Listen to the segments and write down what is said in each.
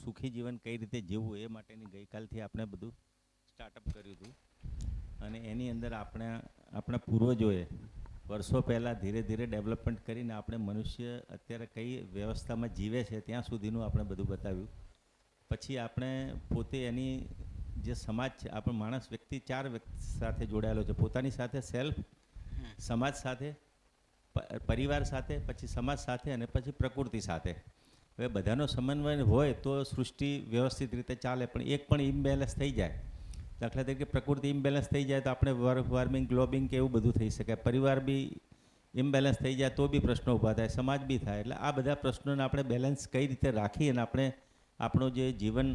સુખી જીવન કઈ રીતે જીવવું એ માટેની ગઈકાલથી આપણે બધું સ્ટાર્ટઅપ કર્યું હતું. અને એની અંદર આપણા પૂર્વજોએ વર્ષો પહેલાં ધીરે ધીરે ડેવલપમેન્ટ કરીને આપણે મનુષ્ય અત્યારે કઈ વ્યવસ્થામાં જીવે છે ત્યાં સુધીનું આપણે બધું બતાવ્યું. પછી આપણે પોતે એની જે સમાજ છે, આપણો માણસ વ્યક્તિ 4 વ્યક્તિ સાથે જોડાયેલો છે. પોતાની સાથે સેલ્ફ, સમાજ સાથે, પરિવાર સાથે, પછી સમાજ સાથે અને પછી પ્રકૃતિ સાથે. હવે બધાનો સમન્વય હોય તો સૃષ્ટિ વ્યવસ્થિત રીતે ચાલે. પણ એક પણ ઇમ્બેલેન્સ થઈ જાય, દાખલા તરીકે પ્રકૃતિ ઇમ્બેલેન્સ થઈ જાય તો આપણે વોર્મિંગ, ગ્લોબિંગ કે એવું બધું થઈ શકે. પરિવાર બી ઇમ્બેલેન્સ થઈ જાય તો બી પ્રશ્નો ઊભા થાય, સમાજ બી થાય. એટલે આ બધા પ્રશ્નોને આપણે બેલેન્સ કઈ રીતે રાખી અને આપણે આપણું જે જીવન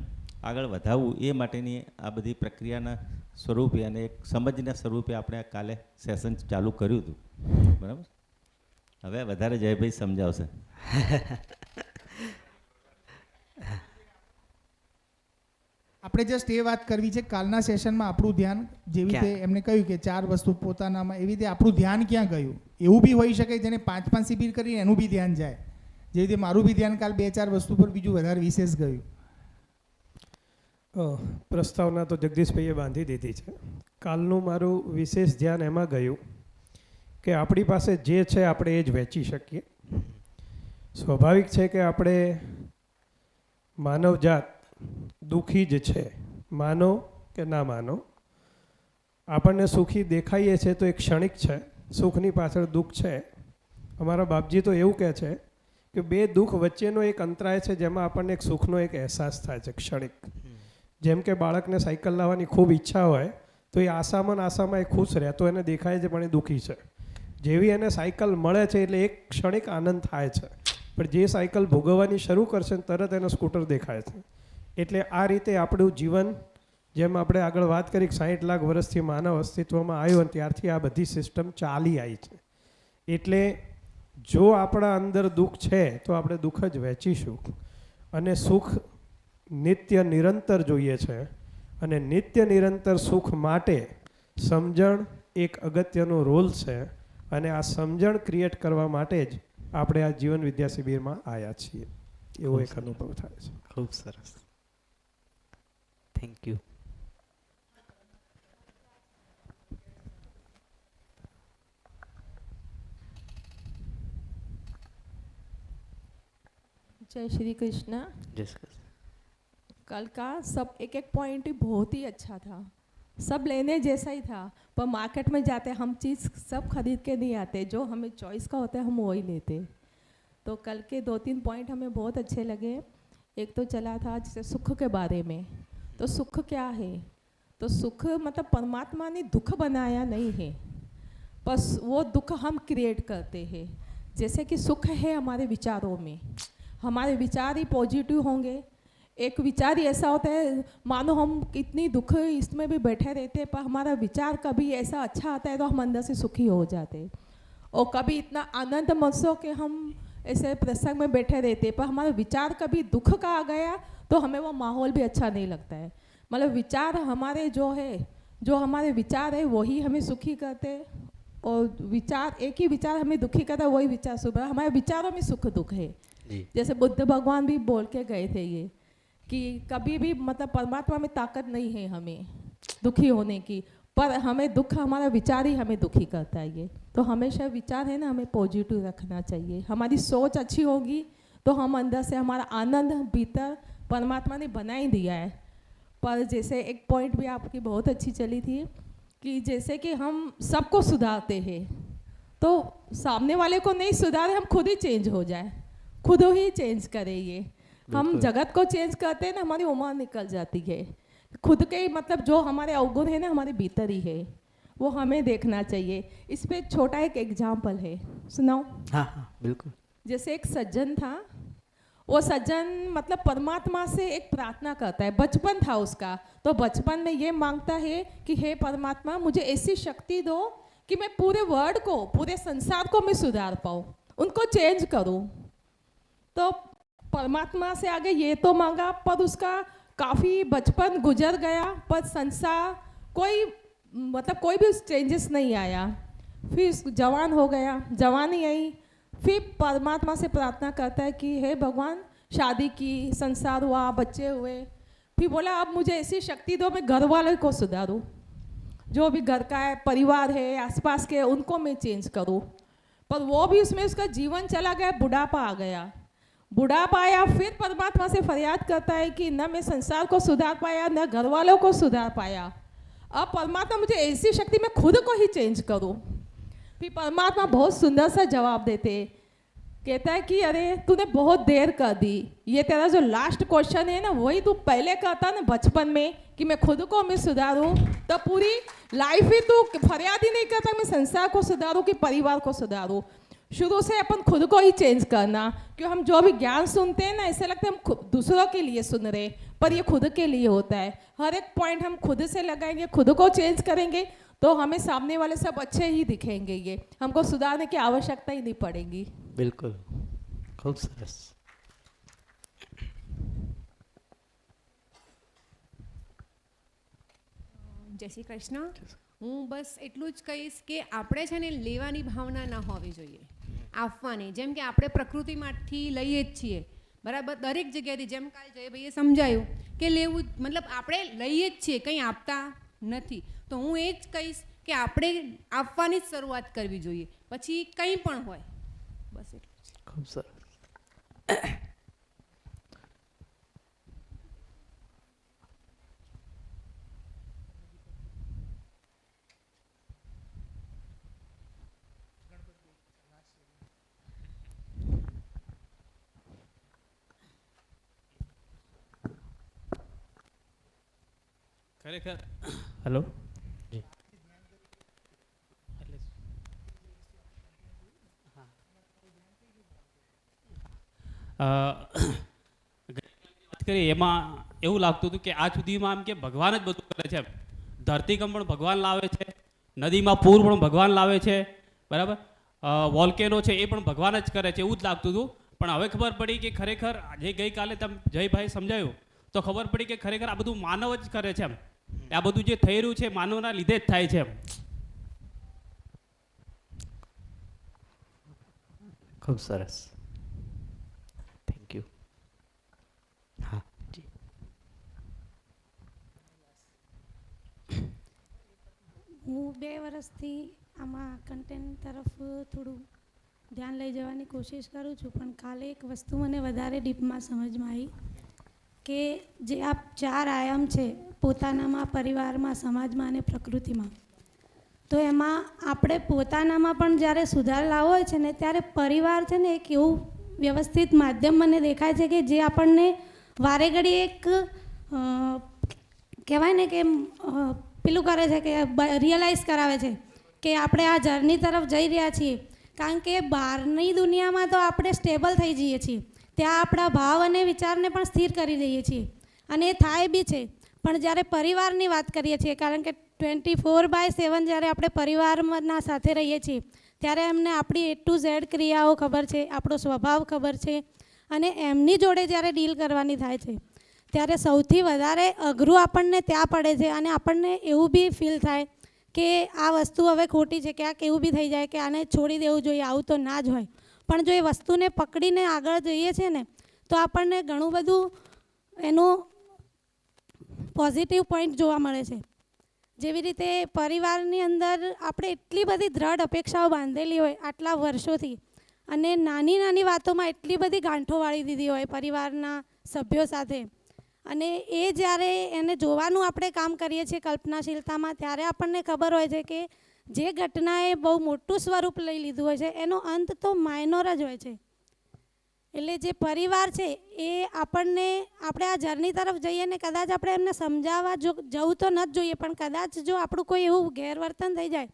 આગળ વધાવવું એ માટેની આ બધી પ્રક્રિયાના સ્વરૂપે અને એક સમજના સ્વરૂપે આપણે કાલે સેશન ચાલુ કર્યું હતું. બરાબર. હવે વધારે જયભાઈ સમજાવશે. આપણે જસ્ટ એ વાત કરવી છે, કાલના સેશનમાં આપણું ધ્યાન જેવી રીતે એમને કહ્યું કે 4 વસ્તુ પોતાનામાં, એવી રીતે આપણું ધ્યાન ક્યાં ગયું. એવું બી હોઈ શકે જેને 5 શિબિર કરી એનું બી ધ્યાન જાય. જેવી રીતે મારું બી ધ્યાન કાલ 2-4 વસ્તુ પર બીજું વધારે વિશેષ ગયું. પ્રસ્તાવના તો જગદીશભાઈએ બાંધી દીધી છે. કાલનું મારું વિશેષ ધ્યાન એમાં ગયું કે આપણી પાસે જે છે આપણે એ જ વહેંચી શકીએ. સ્વાભાવિક છે કે આપણે માનવજાત દુઃખી જ છે, માનો કે ના માનો. આપણને સુખી દેખાઈએ છે તો એક ક્ષણિક છે, સુખની પાછળ દુઃખ છે. અમારા બાપજી તો એવું કહે છે કે 2 દુઃખ વચ્ચેનો એક અંતરાય છે જેમાં આપણને એક સુખનો એક અહેસાસ થાય છે, ક્ષણિક. જેમ કે બાળકને સાયકલ લાવવાની ખૂબ ઈચ્છા હોય તો એ આશામાં એ ખુશ રહેતો એને દેખાય છે પણ એ દુઃખી છે. જેવી એને સાયકલ મળે છે એટલે એક ક્ષણિક આનંદ થાય છે, પણ જે સાયકલ ભોગવવાની શરૂ કરશે તરત એને સ્કૂટર દેખાય છે. એટલે આ રીતે આપણું જીવન, જેમ આપણે આગળ વાત કરી 60 લાખ વર્ષથી માનવ અસ્તિત્વમાં આવ્યો અને ત્યારથી આ બધી સિસ્ટમ ચાલી આવી છે. એટલે જો આપણા અંદર દુઃખ છે તો આપણે દુઃખ જ વહેંચીશું. અને સુખ નિત્ય નિરંતર જોઈએ છે, અને નિત્ય નિરંતર સુખ માટે સમજણ એક અગત્યનો રોલ છે. અને આ સમજણ ક્રિએટ કરવા માટે જ આપણે આ જીવન વિદ્યા શિબિરમાં આવ્યા છીએ, એવો એક અનુભવ થાય છે. ખૂબ સરસ, થેન્ક યુ. जय श्री कृष्णा. कल का सब एक एक पॉइंट ही बहुत ही अच्छा था, सब लेने जैसा ही था. पर मार्केट में जाते हम चीज़ सब खरीद के नहीं आते, जो हमें चॉइस का होता है हम वही लेते. तो कल के 2-3 पॉइंट हमें बहुत अच्छे लगे. एक तो चला था जैसे सुख के बारे में. तो सुख क्या है? तो सुख मतलब परमात्मा ने दुख बनाया नहीं है, बस वो दुख हम क्रिएट करते हैं. जैसे कि सुख है हमारे विचारों में, हमारे विचार ही पॉजिटिव होंगे. एक विचार ही ऐसा होता है, मानो हम कितनी दुख इसमें भी बैठे रहते हैं, पर हमारा विचार कभी ऐसा अच्छा आता है तो हम अंदर से सुखी हो जाते हैं. और कभी इतना आनंद मौसम कि हम ऐसे प्रसंग में बैठे रहते हैं, पर हमारा विचार कभी दुख का आ गया तो हमें वो माहौल भी अच्छा नहीं लगता है. मतलब विचार हमारे जो है, जो हमारे विचार है वही हमें सुखी करते हैं, और विचार एक ही विचार हमें दुखी करता है, वही विचार सुबह. हमारे विचारों में सुख दुख है. जैसे बुद्ध भगवान भी बोल के गए थे ये कि कभी भी मतलब परमात्मा में ताकत नहीं है हमें दुखी होने की, पर हमें दुख, हमारा विचार ही हमें दुखी करता है. ये तो हमेशा विचार है ना, हमें पॉजिटिव रखना चाहिए. हमारी सोच अच्छी होगी तो हम अंदर से हमारा आनंद भीतर परमात्मा ने बना ही दिया है. पर जैसे एक पॉइंट भी आपकी बहुत अच्छी चली थी कि जैसे कि हम सबको सुधारते हैं तो सामने वाले को नहीं सुधारे, हम खुद ही चेंज हो जाए, खुद ही चेंज करें. ये हम जगत को चेंज करते हैं ना, हमारी उम्र निकल जाती है. खुद के मतलब जो हमारे अवगुण है ना हमारे भीतर ही है, वो हमें देखना चाहिए. इस पे छोटा एक एग्जाम्पल है, सुनाओ. हाँ बिल्कुल. जैसे एक सज्जन था, वो सज्जन मतलब परमात्मा से एक प्रार्थना करता है. बचपन था उसका, तो बचपन में ये मांगता है कि हे परमात्मा मुझे ऐसी शक्ति दो कि मैं पूरे वर्ल्ड को, पूरे संसार को मैं सुधार पाऊँ, उनको चेंज करूँ. तो परमात्मा से आगे ये तो मांगा, पर उसका काफ़ी बचपन गुजर गया, पर संसार कोई मतलब कोई भी चेंजेस नहीं आया. फिर जवान हो गया, जवानी आई, फिर परमात्मा से प्रार्थना करता है कि हे भगवान शादी की, संसार हुआ, बच्चे हुए, फिर बोला अब मुझे ऐसी शक्ति दो मैं घर वालों को सुधारूं, जो भी घर का है, परिवार है, आसपास के, उनको मैं चेंज करूं। पर वो भी उसमें उसका जीवन चला गया, बुढ़ापा आ गया। बुढ़ापा आया, फिर परमात्मा से फरियाद करता है कि न मैं संसार को सुधार पाया, न घर वालों को सुधार पाया। अब परमात्मा मुझे ऐसी शक्ति मैं खुद को ही चेंज करूं। फिर परमात्मा बहुत सुंदर सा जवाब देते, कहता है कि अरे तूने बहुत देर कर दी, ये तेरा जो लास्ट क्वेश्चन है ना, वही तू पहले कहता ना बचपन में कि मैं खुद को मैं सुधारूं, तो पूरी लाइफ ही तू फरियाद ही नहीं करता मैं संसार को सुधारूं कि परिवार को सुधारूं। शुरू से अपन खुद को ही चेंज करना, क्यों हम जो भी ज्ञान सुनते हैं ना, ऐसे लगता है हम दूसरों के लिए सुन रहे, पर ये खुद के लिए होता है। हर एक पॉइंट हम खुद से लगाएंगे, खुद को चेंज करेंगे, तो हमें सामने वाले सब अच्छे ही दिखेंगे। ये हमको सुधारने की आवश्यकता ही नहीं पड़ेगी। બિલકુલ, ખૂબ સરસ. જય શ્રી કૃષ્ણ. હું બસ એટલું જ કહીશ કે આપણે છે ને લેવાની ભાવના ના હોવી જોઈએ, આપવાની. જેમ કે આપણે પ્રકૃતિમાંથી લઈએ જ છીએ, બરાબર, દરેક જગ્યાએથી. જેમ કાલે જયભાઈએ સમજાયું કે લેવું, મતલબ આપણે લઈએ જ છીએ, કંઈ આપતા નથી. તો હું એ જ કહીશ કે આપણે આપવાની જ શરૂઆત કરવી જોઈએ, પછી કંઈ પણ હોય. બસ એટલું જ. ખૂબ સરસ. ખરેખર હેલો જી. વાત કરી એમાં એવું લાગતું હતું કે આજ સુધીમાં આમ કે ભગવાન જ બધું કરે છે એમ. ધરતીકંપ પણ ભગવાન લાવે છે, નદીમાં પૂર પણ ભગવાન લાવે છે, બરાબર, વોલ્કેનો છે એ પણ ભગવાન જ કરે છે, એવું જ લાગતું હતું. પણ હવે ખબર પડી કે ખરેખર જે ગઈકાલે તમે જયભાઈ સમજાયું તો ખબર પડી કે ખરેખર આ બધું માનવ જ કરે છે એમ. આ બધું જે થઈ રહ્યું છે માનવના લીધે જ થાય છે એમ. ખૂબ સરસ. Thank you. હા જી. હું 2 વર્ષથી આમાં કન્ટેન્ટ તરફ થોડું ધ્યાન લઈ જવાની કોશિશ કરું છું, પણ કાલે એક વસ્તુ મને વધારે ડીપમાં સમજમાં આવી કે જે આ 4 આયામ છે પોતાનામાં, પરિવારમાં, સમાજમાં અને પ્રકૃતિમાં, તો એમાં આપણે પોતાનામાં પણ જ્યારે સુધાર લાવવો હોય છે ને, ત્યારે પરિવાર છે ને એક એવું વ્યવસ્થિત માધ્યમ મને દેખાય છે કે જે આપણને વારે ઘડી એક કહેવાય ને કે પેલું કરે છે કે રિયલાઇઝ કરાવે છે કે આપણે આ જર્ની તરફ જઈ રહ્યા છીએ. કારણ કે બહારની દુનિયામાં તો આપણે સ્ટેબલ થઈ જઈએ છીએ, ત્યાં આપણા ભાવ અને વિચારને પણ સ્થિર કરી દઈએ છીએ અને એ થાય બી છે. પણ જ્યારે પરિવારની વાત કરીએ છીએ, કારણ કે 24/7 જ્યારે આપણે પરિવારના સાથે રહીએ છીએ, ત્યારે એમને આપણી A to Z ક્રિયાઓ ખબર છે, આપણો સ્વભાવ ખબર છે, અને એમની જોડે જ્યારે ડીલ કરવાની થાય છે ત્યારે સૌથી વધારે અઘરું આપણને ત્યાં પડે છે. અને આપણને એવું બી ફીલ થાય કે આ વસ્તુ હવે ખોટી છે, ક્યાંક એવું બી થઈ જાય કે આને છોડી દેવું જોઈએ, આવું તો ના જ હોય. પણ જો એ વસ્તુને પકડીને આગળ જઈએ છીએ ને, તો આપણને ઘણું બધું એનું પોઝિટિવ પોઈન્ટ જોવા મળે છે. જેવી રીતે પરિવારની અંદર આપણે એટલી બધી દ્રઢ અપેક્ષાઓ બાંધેલી હોય આટલા વર્ષોથી, અને નાની નાની વાતોમાં એટલી બધી ગાંઠો વાળી દીધી હોય પરિવારના સભ્યો સાથે, અને એ જ્યારે એને જોવાનું આપણે કામ કરીએ છીએ કલ્પનાશીલતામાં, ત્યારે આપણને ખબર હોય છે કે જે ઘટનાએ બહુ મોટું સ્વરૂપ લઈ લીધું હોય છે એનો અંત તો માઇનોર જ હોય છે. એટલે જે પરિવાર છે એ આપણને, આપણે આ જર્ની તરફ જઈએ ને કદાચ આપણે એમને સમજાવવા જવું તો ન જ જોઈએ, પણ કદાચ જો આપણું કોઈ એવું ગેરવર્તન થઈ જાય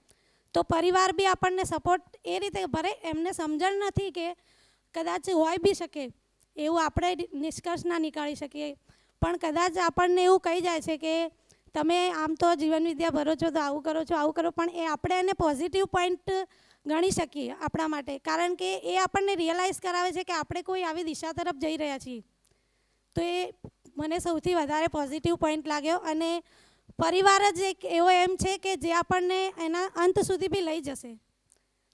તો પરિવાર બી આપણને સપોર્ટ એ રીતે, ભલે એમને સમજણ નથી કે કદાચ હોય બી શકે એવું આપણે નિષ્કર્ષ ના નીકાળી શકીએ, પણ કદાચ આપણને એવું કહી જાય છે કે તમે આમ તો જીવન વિદ્યા ભરો છો તો આવું કરો છો, આવું કરો, પણ એ આપણે એને પોઝિટિવ પોઈન્ટ ગણી શકીએ આપણા માટે, કારણ કે એ આપણને રિયલાઇઝ કરાવે છે કે આપણે કોઈ આવી દિશા તરફ જઈ રહ્યા છીએ. તો એ મને સૌથી વધારે પોઝિટિવ પોઈન્ટ લાગ્યો. અને પરિવાર જ એક એવો એમ છે કે જે આપણને એના અંત સુધી બી લઈ જશે.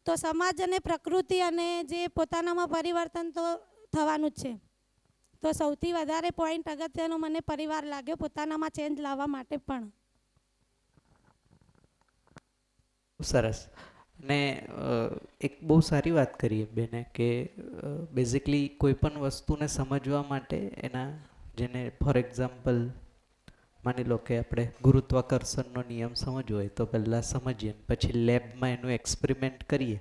તો સમાજ અને પ્રકૃતિ અને જે પોતાનામાં પરિવર્તન તો થવાનું જ છે. તો સૌથી વધારે પોઈન્ટ અગત્યનો મને પરિવાર લાગ્યો પોતાનામાં ચેન્જ લાવવા માટે પણ. સરસ. ને એક બહુ સારી વાત કરીએ બેને કે બેઝિકલી કોઈ પણ વસ્તુને સમજવા માટે એના જેને ફોર એક્ઝામ્પલ માની લો કે આપણે ગુરુત્વાકર્ષણનો નિયમ સમજવો હોય તો પહેલાં સમજીએ, પછી લેબમાં એનું એક્સપેરિમેન્ટ કરીએ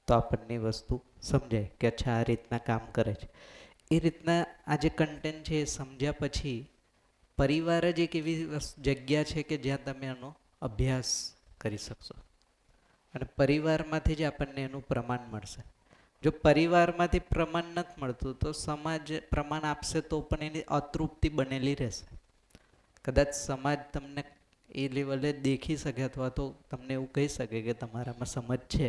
તો આપણને વસ્તુ સમજાય કે અચ્છા આ રીતના કામ કરે છે. એ રીતના આ જે કન્ટેન્ટ છે એ સમજ્યા પછી પરિવાર જ એક એવી જગ્યા છે કે જ્યાં તમે એનો અભ્યાસ કરી શકશો અને પરિવારમાંથી જ આપણને એનું પ્રમાણ મળશે. જો પરિવારમાંથી પ્રમાણ નથી મળતું તો સમાજ પ્રમાણ આપશે તો પણ એની અતૃપ્તિ બનેલી રહેશે. કદાચ સમાજ તમને એ લેવલે દેખી શકે અથવા તો તમને એવું કહી શકે કે તમારામાં સમજ છે,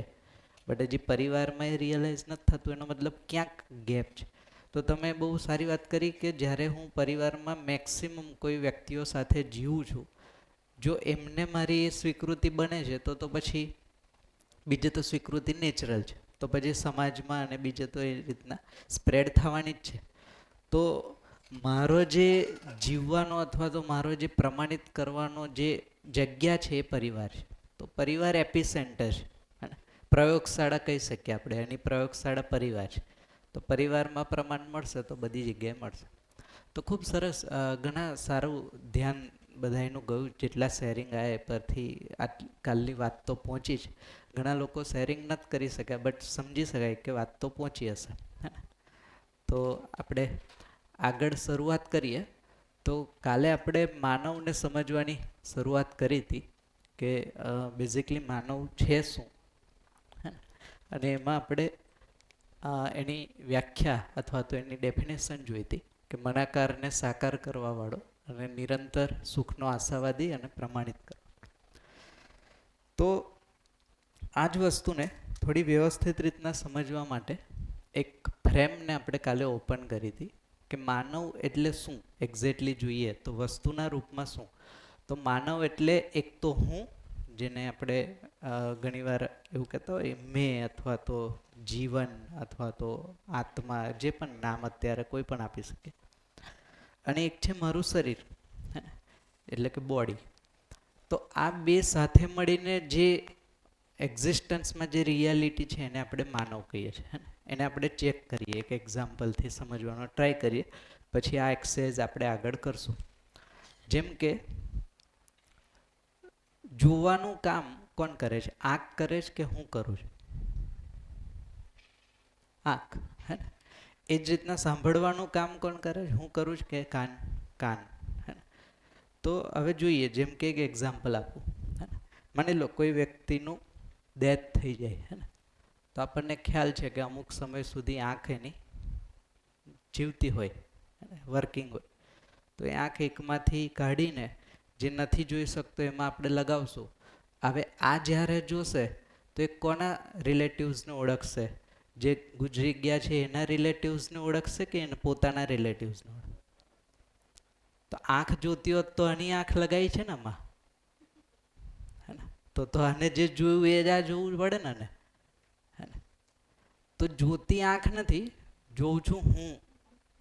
બટ હજી પરિવારમાં એ રિયલાઇઝ નથી થતું, એનો મતલબ ક્યાંક ગેપ છે. તો તમે બહુ સારી વાત કરી કે જ્યારે હું પરિવારમાં મેક્સિમમ કોઈ વ્યક્તિઓ સાથે જીવું છું, જો એમને મારી એ સ્વીકૃતિ બને છે તો પછી બીજે તો સ્વીકૃતિ નેચરલ છે, તો પછી સમાજમાં અને બીજે તો એ રીતના સ્પ્રેડ થવાની જ છે. તો મારો જે જીવવાનો અથવા તો મારો જે પ્રમાણિત કરવાનો જે જગ્યા છે એ પરિવાર છે. તો પરિવાર એપી સેન્ટર છે અને પ્રયોગશાળા કહી શકીએ આપણે, એની પ્રયોગશાળા પરિવાર છે. તો પરિવારમાં પ્રમાણ મળશે તો બધી જગ્યાએ મળશે. તો ખૂબ સરસ, ઘણા સારું ધ્યાન બધાનું ગયું. જેટલા શેરિંગ આવ્યા એ પરથી કાલની વાત તો પહોંચી જ. ઘણા લોકો શેરિંગ નથી કરી શક્યા બટ સમજી શકાય કે વાત તો પહોંચી હશે. તો આપણે આગળ શરૂઆત કરીએ. તો કાલે આપણે માનવને સમજવાની શરૂઆત કરી હતી કે બેઝિકલી માનવ છે શું, અને એમાં આપણે એની વ્યાખ્યા અથવા તો એની ડેફિનેશન જોઈ હતી કે મનાકારને સાકાર કરવાવાળો અને નિરંતર સુખનો આશાવાદી અને પ્રમાણિત કરો. તો આ જ વસ્તુને થોડી વ્યવસ્થિત રીતના સમજવા માટે એક ફ્રેમને આપણે કાલે ઓપન કરી હતી કે માનવ એટલે શું એક્ઝેક્ટલી જોઈએ તો વસ્તુના રૂપમાં શું. તો માનવ એટલે એક તો હું, જેને આપણે ઘણીવાર એવું કહેતા હોય મેં અથવા તો જીવન અથવા તો આત્મા, જે પણ નામ અત્યારે કોઈ પણ આપી શકે. અને એક છે મારું શરીર એટલે કે બોડી. તો આ બે સાથે મળીને જે એક્ઝિસ્ટન્સમાં જે રિયાલિટી છે એને આપણે માનવ કહીએ છીએ. એને આપણે ચેક કરીએ, એક એક્ઝામ્પલથી સમજવાનો ટ્રાય કરીએ, પછી આ એક્સરસાઇઝ આપણે આગળ કરશું. જેમ કે જોવાનું કામ કોણ કરે છે? આંખ કરે છે કે હું કરું છું? આંખ. હે ને? એ જ રીતના સાંભળવાનું કામ કોણ કરે છે? હું કરું છું કે કાન? કાન. તો હવે જોઈએ, જેમ કે એક એક્ઝામ્પલ આપું. માની લો કોઈ વ્યક્તિનું ડેથ થઈ જાય, હે ને, તો આપણને ખ્યાલ છે કે અમુક સમય સુધી આંખ એની જીવતી હોય, વર્કિંગ હોય. તો એ આંખ એકમાંથી કાઢીને જે નથી જોઈ શકતો એમાં આપણે લગાવશું. હવે આ જ્યારે જોશે તો એ કોના રિલેટિવ્સને ઓળખશે? જે ગુજરી ગયા છે એના રિલેટિવ્સને ઓળખશે કે એને પોતાના રિલેટિવ્સને ઓળખશે? તો આંખ જોતી હોત તો આની આંખ લગાવી છે ને આમાં, તો આને જે જોયું એ જ આ જોવું પડે ને. તો જોતી આંખ નથી, જોઉં છું હું,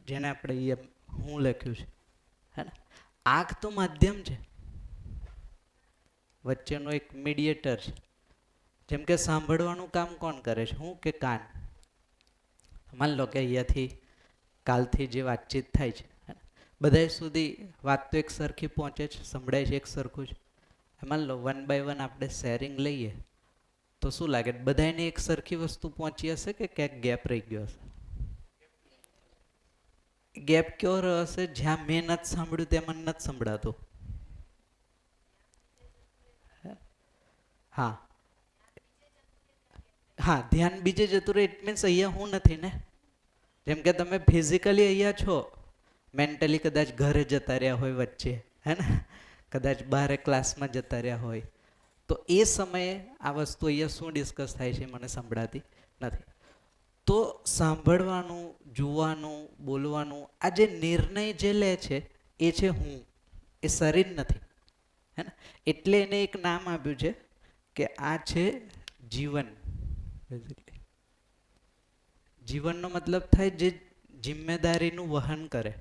જેને આપણે હું લખ્યું છે. હે ને? આંખ તો માધ્યમ છે, વચ્ચેનો એક મીડિયેટર છે. જેમ કે સાંભળવાનું કામ કોણ કરે છે? હું કે કાન? માની લો કે અહીંયાથી કાલથી જે વાતચીત થાય છે બધા સુધી વાત તો એક સરખી પહોંચે છે, સંભળાય છે એક સરખું જ. માની લો 1 by 1 આપણે શેરિંગ લઈએ તો શું લાગે? બધાને એક સરખી વસ્તુ પહોંચી હશે કે ક્યાંક ગેપ રહી ગયો હશે? ગેપ કયો રહ્યો હશે? જ્યાં મેં નથી સાંભળ્યું ત્યાં મને નથી સંભળાતું. હા હા, ધ્યાન બીજે જતું રહે. ઇટ મીન્સ અહીંયા હું નથી ને. જેમ કે તમે ફિઝિકલી અહીંયા છો, મેન્ટલી કદાચ ઘરે જતા રહ્યા હોય વચ્ચે, હે ને, કદાચ બહાર ક્લાસમાં જતા રહ્યા હોય, તો એ સમયે આ વસ્તુ અહીંયા શું ડિસ્કસ થાય છે મને સંભળાતી નથી. તો સાંભળવાનું, જોવાનું, બોલવાનું, આ જે નિર્ણય જે લે છે એ છે હું, એ શરીર નથી. હે ને? એટલે એને એક નામ આપ્યું છે કે આ છે જીવન. જીવનનો મતલબ થાય જે જિમ્મેદારીનું વહન કરે,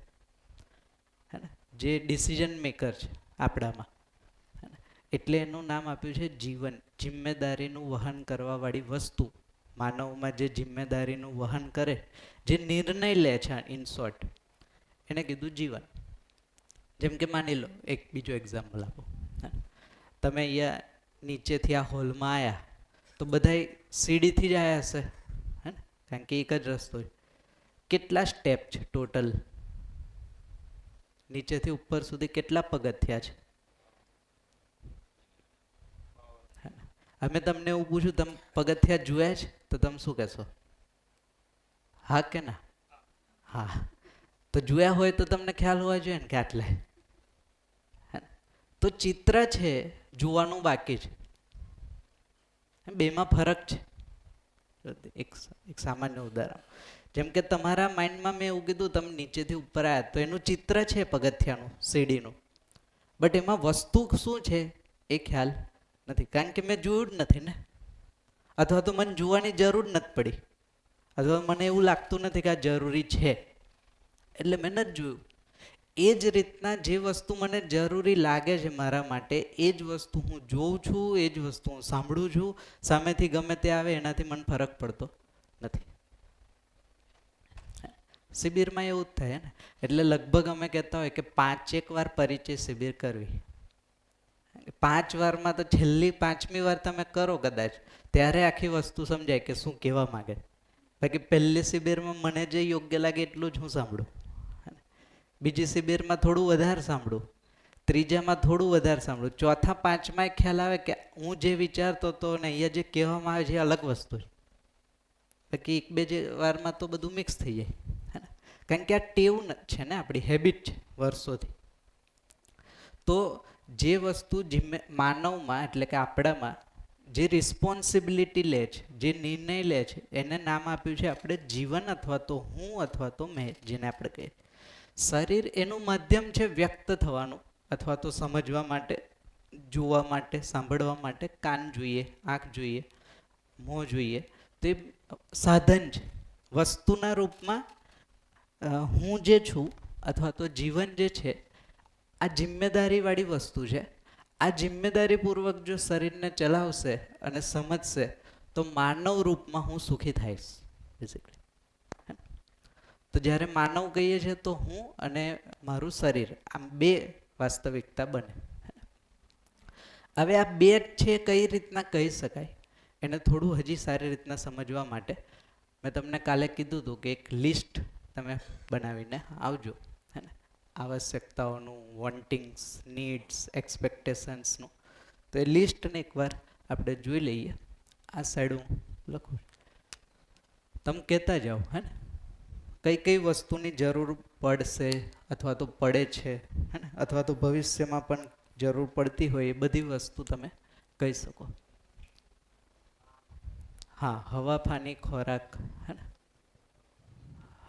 હે ને, જે ડિસિઝન મેકર છે આપણામાં, હે ને, એટલે એનું નામ આપ્યું છે જીવન. જિમ્મેદારીનું વહન કરવાવાળી વસ્તુ, માનવમાં જે જિમ્મેદારીનું વહન કરે, જે નિર્ણય લે છે, ઇન શોર્ટ, એને કીધું જીવન. જેમ કે માની લો, એક બીજો એક્ઝામ્પલ આપો. તમે અહીંયા નીચેથી આ હોલમાં આવ્યા તો બધાય સીડીથી જ આવ્યા હશે, હે ને, કારણ કે એક જ રસ્તો છે. કેટલા સ્ટેપ છે ટોટલ? નીચેથી ઉપર સુધી કેટલા પગથિયા છે? અમે તમને એવું પૂછું, તમે પગથિયા જોયા છે તો તમે શું કહેશો? હા કે ના? હા. તો જોયા હોય તો તમને ખ્યાલ હોવા જોઈએ ને કે આટલે. તો ચિત્ર છે, જોવાનું બાકી છે. બેમાં ફરક છે. એક સામાન્ય ઉદાહરણ, જેમ કે તમારા માઇન્ડમાં મેં એવું કીધું, તમે નીચેથી ઉપર આવ્યા તો એનું ચિત્ર છે પગથિયાનું, સીડીનું, બટ એમાં વસ્તુ શું છે એ ખ્યાલ નથી, કારણ કે મેં જોયું જ નથી ને, અથવા તો મને જોવાની જરૂર નથી પડી, અથવા મને એવું લાગતું નથી કે આ જરૂરી છે, એટલે મેં નથી જોયું. એ જ રીતના જે વસ્તુ મને જરૂરી લાગે છે મારા માટે, એ જ વસ્તુ હું જોઉં છું, એ જ વસ્તુ હું સાંભળું છું, સામેથી ગમે તે આવે એનાથી મને ફરક પડતો નથી. શિબિરમાં એવું જ થાય ને. એટલે લગભગ અમે કહેતા હોય કે 5 વાર પરિચય શિબિર કરવી. 5 વારમાં તો છેલ્લી 5મી વાર તમે કરો કદાચ, ત્યારે આખી વસ્તુ સમજાય કે શું કહેવા માંગે. બાકી પહેલી શિબિરમાં મને જે યોગ્ય લાગે એટલું જ હું સાંભળું, બીજી શિબિરમાં થોડું વધારે સાંભળું, ત્રીજામાં થોડું વધારે સાંભળું, ચોથા 5માં ખ્યાલ આવે કે હું જે વિચારતો હતો ને અહીંયા જે કહેવામાં આવે છે એ અલગ વસ્તુ છે. બાકી 1-2 વારમાં તો બધું મિક્સ થઈ જાય, હે ને, કારણ કે આ ટેવ છે ને, આપણી હેબિટ છે વર્ષોથી. તો જે વસ્તુ માનવમાં, એટલે કે આપણામાં જે રિસ્પોન્સિબિલિટી લે છે, જે નિર્ણય લે છે, એને નામ આપ્યું છે આપણે જીવન, અથવા તો હું, અથવા તો મેં, જેને આપણે કહીએ. શરીર એનું માધ્યમ છે વ્યક્ત થવાનું, અથવા તો સમજવા માટે, જોવા માટે, સાંભળવા માટે કાન જોઈએ, આંખ જોઈએ, મોં જોઈએ. તે સાધન છે. વસ્તુના રૂપમાં હું જે છું, અથવા તો જીવન જે છે, આ જિમ્મેદારીવાળી વસ્તુ છે. આ જિમ્મેદારીપૂર્વક જો શરીરને ચલાવશે અને સમજશે તો માનવ રૂપમાં હું સુખી થઈશ, બેઝિકલી. તો જ્યારે માનવ કહીએ છીએ તો હું અને મારું શરીર, આમ 2 વાસ્તવિકતા બને. હવે આ 2 છે કઈ રીતના કહી શકાય, એને થોડું હજી સારી રીતના સમજવા માટે મેં તમને કાલે કીધું હતું કે એક લિસ્ટ તમે બનાવીને આવજો, હે ને, આવશ્યકતાઓનું, વોન્ટિંગ્સ, નીડ્સ, એક્સપેક્ટેશન્સનું. તો એ લિસ્ટને એકવાર આપણે જોઈ લઈએ. આ સાઈડ હું લખું, તમે કહેતા જાઓ, હે ને, કઈ કઈ વસ્તુની જરૂર પડશે, અથવા તો પડે છે, હે ને, અથવા તો ભવિષ્યમાં પણ જરૂર પડતી હોય, એ બધી વસ્તુ તમે કહી શકો. હા, હવા, પાણી, ખોરાક, હે ને,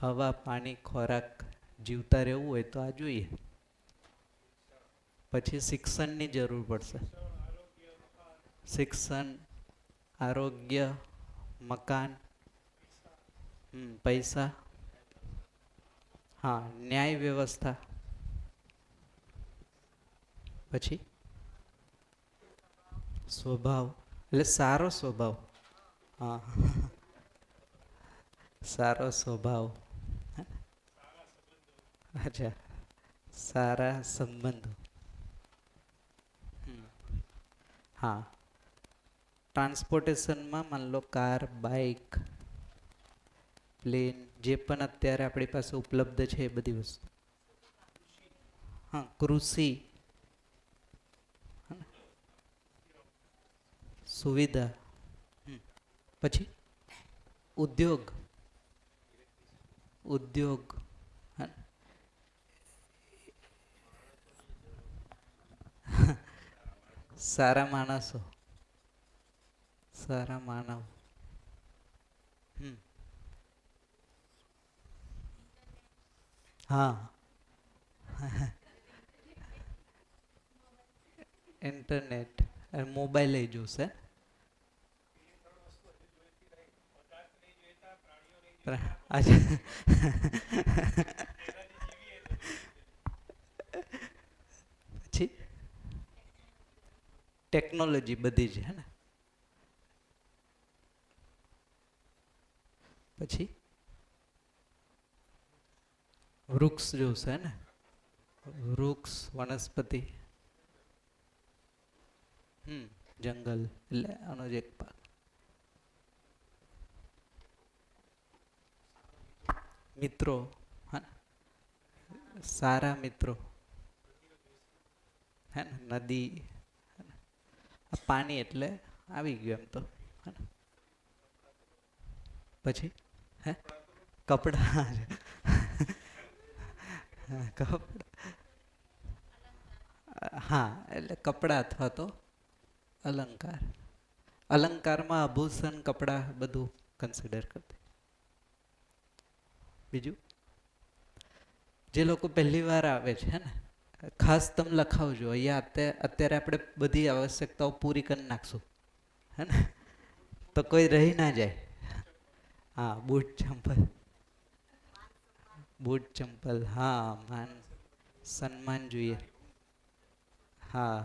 હવા, પાણી, ખોરાક, જીવતા રહેવું હોય તો આ જોઈએ. પછી શિક્ષણની જરૂર પડશે. શિક્ષણ, આરોગ્ય, મકાન, પૈસા, હા, ન્યાય વ્યવસ્થા, પછી સ્વભાવ, એટલે સારો સ્વભાવ. હા, સારો સ્વભાવ. અચ્છા, સારા સંબંધો. હા, ટ્રાન્સપોર્ટેશનમાં માન લો કાર, બાઇક, પ્લેન, જે પણ અત્યારે આપણી પાસે ઉપલબ્ધ છે એ બધી વસ્તુ. હા, કૃષિ, સુવિધા, પછી ઉદ્યોગ, ઉદ્યોગ, સારા માણસો, સારા માનવ, હા, ઇન્ટરનેટ, મોબાઈલ જોશે, આજે પછી ટેકનોલોજી બધી જ હે ને. પછી વૃક્ષ જોશે ને, વૃક્ષ વનસ્પતિ, જંગલ, એટલે આનો જ એક ભાગ. મિત્રો, હા, સારા મિત્રો, હે ને, નદી, આ પાણી એટલે આવી ગયું એમ તો, હે ને. પછી હે કપડા, કપડા, હા, એટલે કપડા અથવા તો અલંકાર. અલંકારમાં આભૂષણ, કપડા બધું કન્સિડર કરते. બીજું, જે લોકો પહેલી વાર આવે છે ને, ખાસ તમે લખાવજો. અહીંયા અત્યારે આપણે બધી આવશ્યકતાઓ પૂરી કરી નાખશું, હે ને, તો કોઈ રહી ના જાય. હા, બૂટ ચંપલ, બૂટ ચંપલ, હા, માન સન્માન જોઈએ, હા,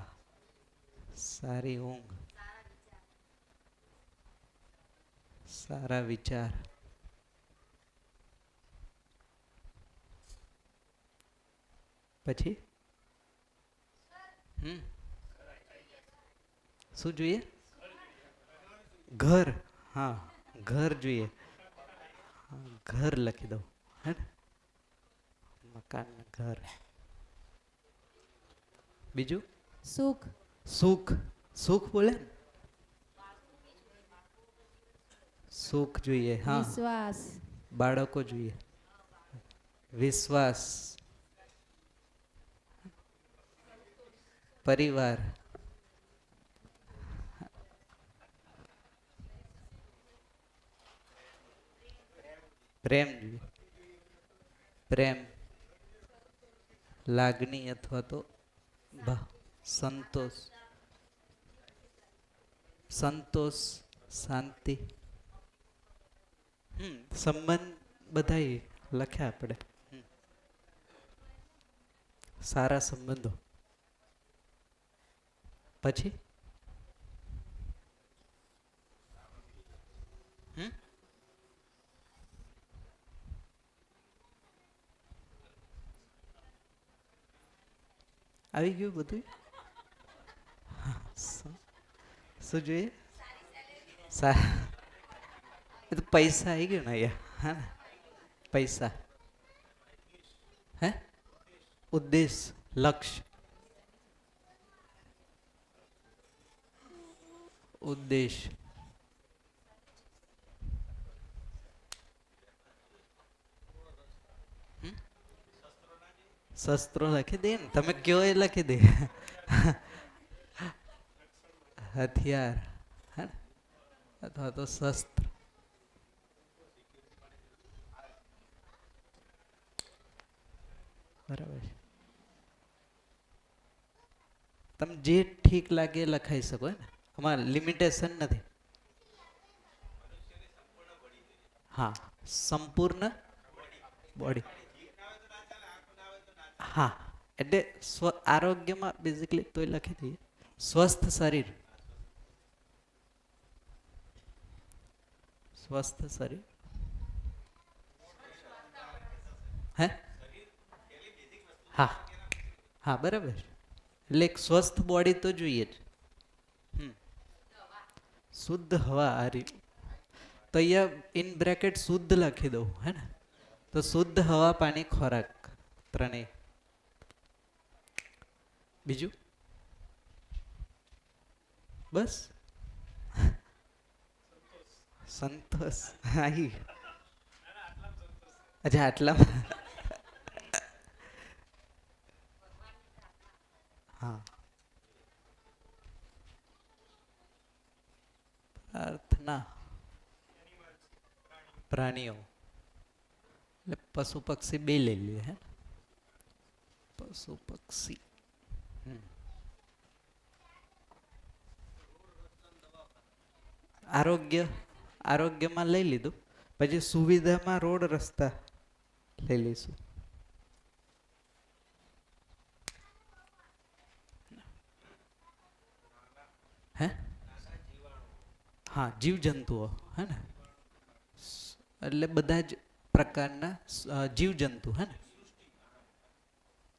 સારી ઊંઘ, સારા વિચાર, પછી શું જોઈએ? ઘર, હા, ઘર જોઈએ. ઘર લખી દઉં, હે ને, મકાન, ઘર. બીજું સુખ, સુખ, સુખ બોલે ને? સુખ જોઈએ, હા. વિશ્વાસ, બાળકો જોઈએ, વિશ્વાસ, પરિવાર, પ્રેમ જોઈએ, પ્રેમ, લાગણી અથવા તો સંતોષ, સંતોષ, શાંતિ, સંબંધ બધાય લખ્યા આપણે. સારા સંબંધો. પછી આવી ગયું બધું. શું જોઈએ? એ તો પૈસા આવી ગયું ને અહીંયા, હા ને, પૈસા, હે, ઉદ્દેશ, લક્ષ્ય, ઉદ્દેશ, શસ્ત્રો લખી દે ને, તમે કયો એ લખી દે. હથિયાર, હે, અથવા તો શસ્ત્ર. બરાબર છે. તમે જે ઠીક લાગે એ લખાઈ શકો, હે ને, આમાં લિમિટેશન નથી. હા, સંપૂર્ણ બોડી, હા, એટલે આરોગ્યમાં બેઝિકલી તોય લખી દઈએ સ્વસ્થ શરીર, સ્વસ્થ શરીર, હે, હા, હા, બરાબર. એટલે એક સ્વસ્થ બોડી તો જોઈએ જ. શુદ્ધ હવા, આ રહ્યું. તો અહીંયા ઇન બ્રેકેટ શુદ્ધ લખી દઉં, હે ને, તો શુદ્ધ હવા, પાણી, ખોરાક, ત્રણેય. બીજું બસ સંતોષ. આવી, અચ્છા, આટલામાં, હા, પ્રાર્થના, પ્રાણીઓ, એટલે પશુ પક્ષી બે લઈ લઈએ, હે, પશુ પક્ષી. આરોગ્ય, આરોગ્યમાં લઈ લીધું. પછી સુવિધામાં રોડ રસ્તા લઈ લઈશું. હે હા, જીવજંતુઓ હે ને, એટલે બધા જ પ્રકારના જીવજંતુ હે ને,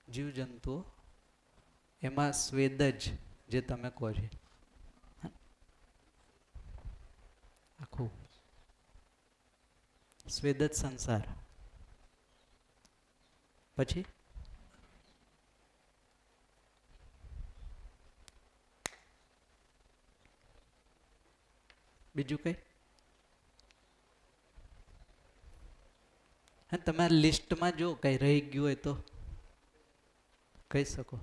જીવજંતુઓ એમાં સ્વેદજ જે તમે કહો છો આખું સ્વેદજ સંસાર. પછી બીજું કઈ? હા, તમારા લિસ્ટમાં જો કઈ રહી ગયું હોય તો કહી શકો.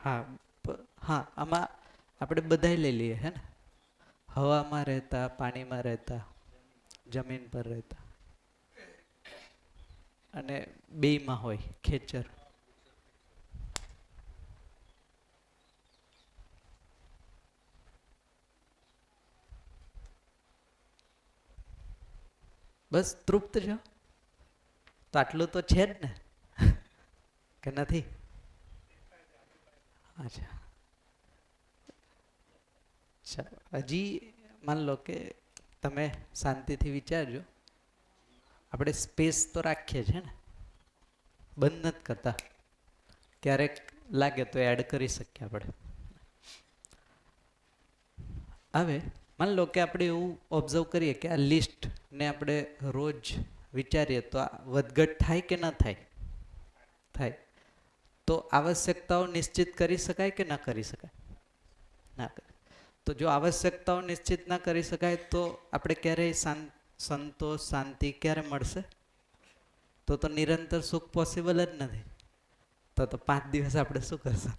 હા હા, આમાં આપણે બધાય લઈ લઈએ હે ને, હવામાં રહેતા, પાણીમાં રહેતા, જમીન પર રહેતા, અને બેયમાં હોય ખેચર. બસ તૃપ્ત છો તો આટલું તો છે જ ને, કે નથી? અચ્છા, હજી માન લો કે તમે શાંતિથી વિચારજો. આપણે સ્પેસ તો રાખીએ છીએ ને, બંધ નથી કરતા. ક્યારેક લાગે તો એડ કરી શકીએ આપણે. હવે માન લો કે આપણે એવું ઓબ્ઝર્વ કરીએ કે આ લિસ્ટને આપણે રોજ વિચારીએ તો આ વધઘટ થાય કે ન થાય? થાય. તો આવશ્યકતાઓ નિશ્ચિત કરી શકાય કે ન કરી શકાય? ના કરે. તો જો આવશ્યકતાઓ નિશ્ચિત ના કરી શકાય તો આપણે ક્યારેય સંતોષ, શાંતિ ક્યારે મળશે? તો નિરંતર સુખ પોસિબલ જ નથી. તો 5 દિવસ આપણે શું કરશું?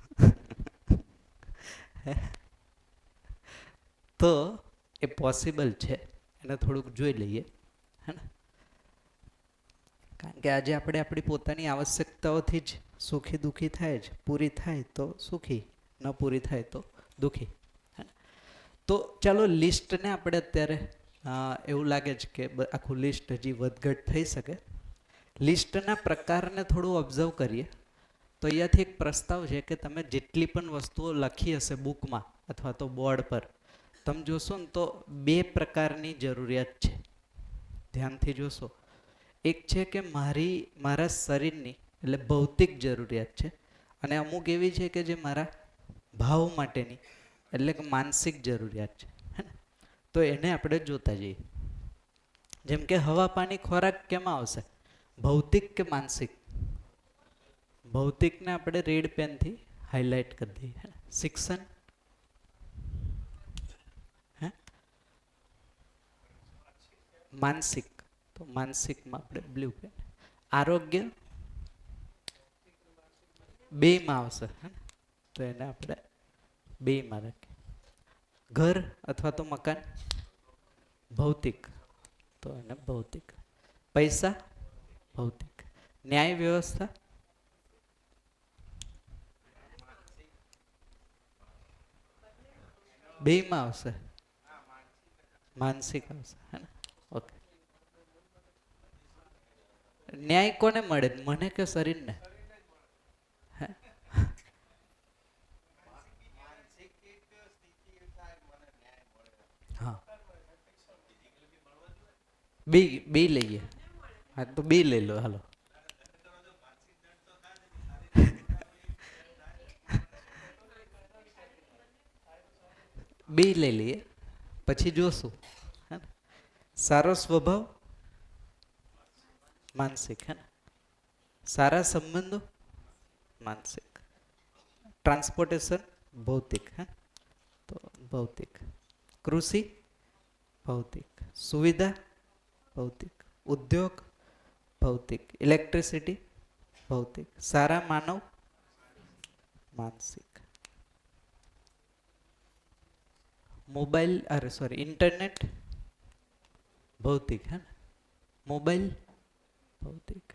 તો એ પોસિબલ છે, એને થોડુંક જોઈ લઈએ હે ને. કારણ કે આજે આપણે આપણી પોતાની આવશ્યકતાઓથી જ સુખી દુઃખી થાય જ. પૂરી થાય તો સુખી, ન પૂરી થાય તો દુઃખી. તો ચાલો લિસ્ટને આપણે અત્યારે એવું લાગે છે કે આખું લિસ્ટ હજી વધઘટ થઈ શકે. લિસ્ટના પ્રકારને થોડું ઓબ્ઝર્વ કરીએ તો અહીંયાથી એક પ્રસ્તાવ છે કે તમે જેટલી પણ વસ્તુઓ લખી હશે બુકમાં અથવા તો બોર્ડ પર, તમે જોશો ને તો 2 પ્રકારની જરૂરિયાત છે. ધ્યાનથી જોશો. એક છે કે મારા શરીરની એટલે ભૌતિક જરૂરિયાત છે, અને અમુક એવી છે કે જે મારા ભાવ માટેની એટલે કે માનસિક જરૂરિયાત છે હે ને. તો એને આપણે જોતા જઈએ. જેમ કે હવા, પાણી, ખોરાક કેમાં આવશે? ભૌતિક કે માનસિક? ભૌતિકને આપણે રેડ પેનથી હાઇલાઇટ કરી દઈએ હે. શિક્ષણ હે માનસિક, તો માનસિકમાં આપણે બ્લુ પેન. આરોગ્ય બેમાં આવશે હે, તો એને આપણે બેમાં રાખીએ. ઘર અથવા તો મકાન ભૌતિક, તો એને ભૌતિક. પૈસા ભૌતિક. ન્યાય વ્યવસ્થા બેમાં આવશે, માનસિક આવશે હે ને. ઓકે. ન્યાય કોને મળે, મને કે શરીરને? હે હા, બે લઈએ. હા, તો 2 લઈ લો હાલો. બે લઈ લઈએ, પછી જોશું. સારો સ્વભાવ માનસિક હે ને. સારા સંબંધો માનસિક. ટ્રાન્સપોર્ટેશન ભૌતિક હે, તો ભૌતિક. કૃષિ ભૌતિક. સુવિધા ભૌતિક. ઉદ્યોગ ભૌતિક. ઇલેક્ટ્રિસિટી ભૌતિક. સારા માનવ માનસિક. મોબાઈલ ઇન્ટરનેટ ભૌતિક હે ને. મોબાઈલ ભૌતિક.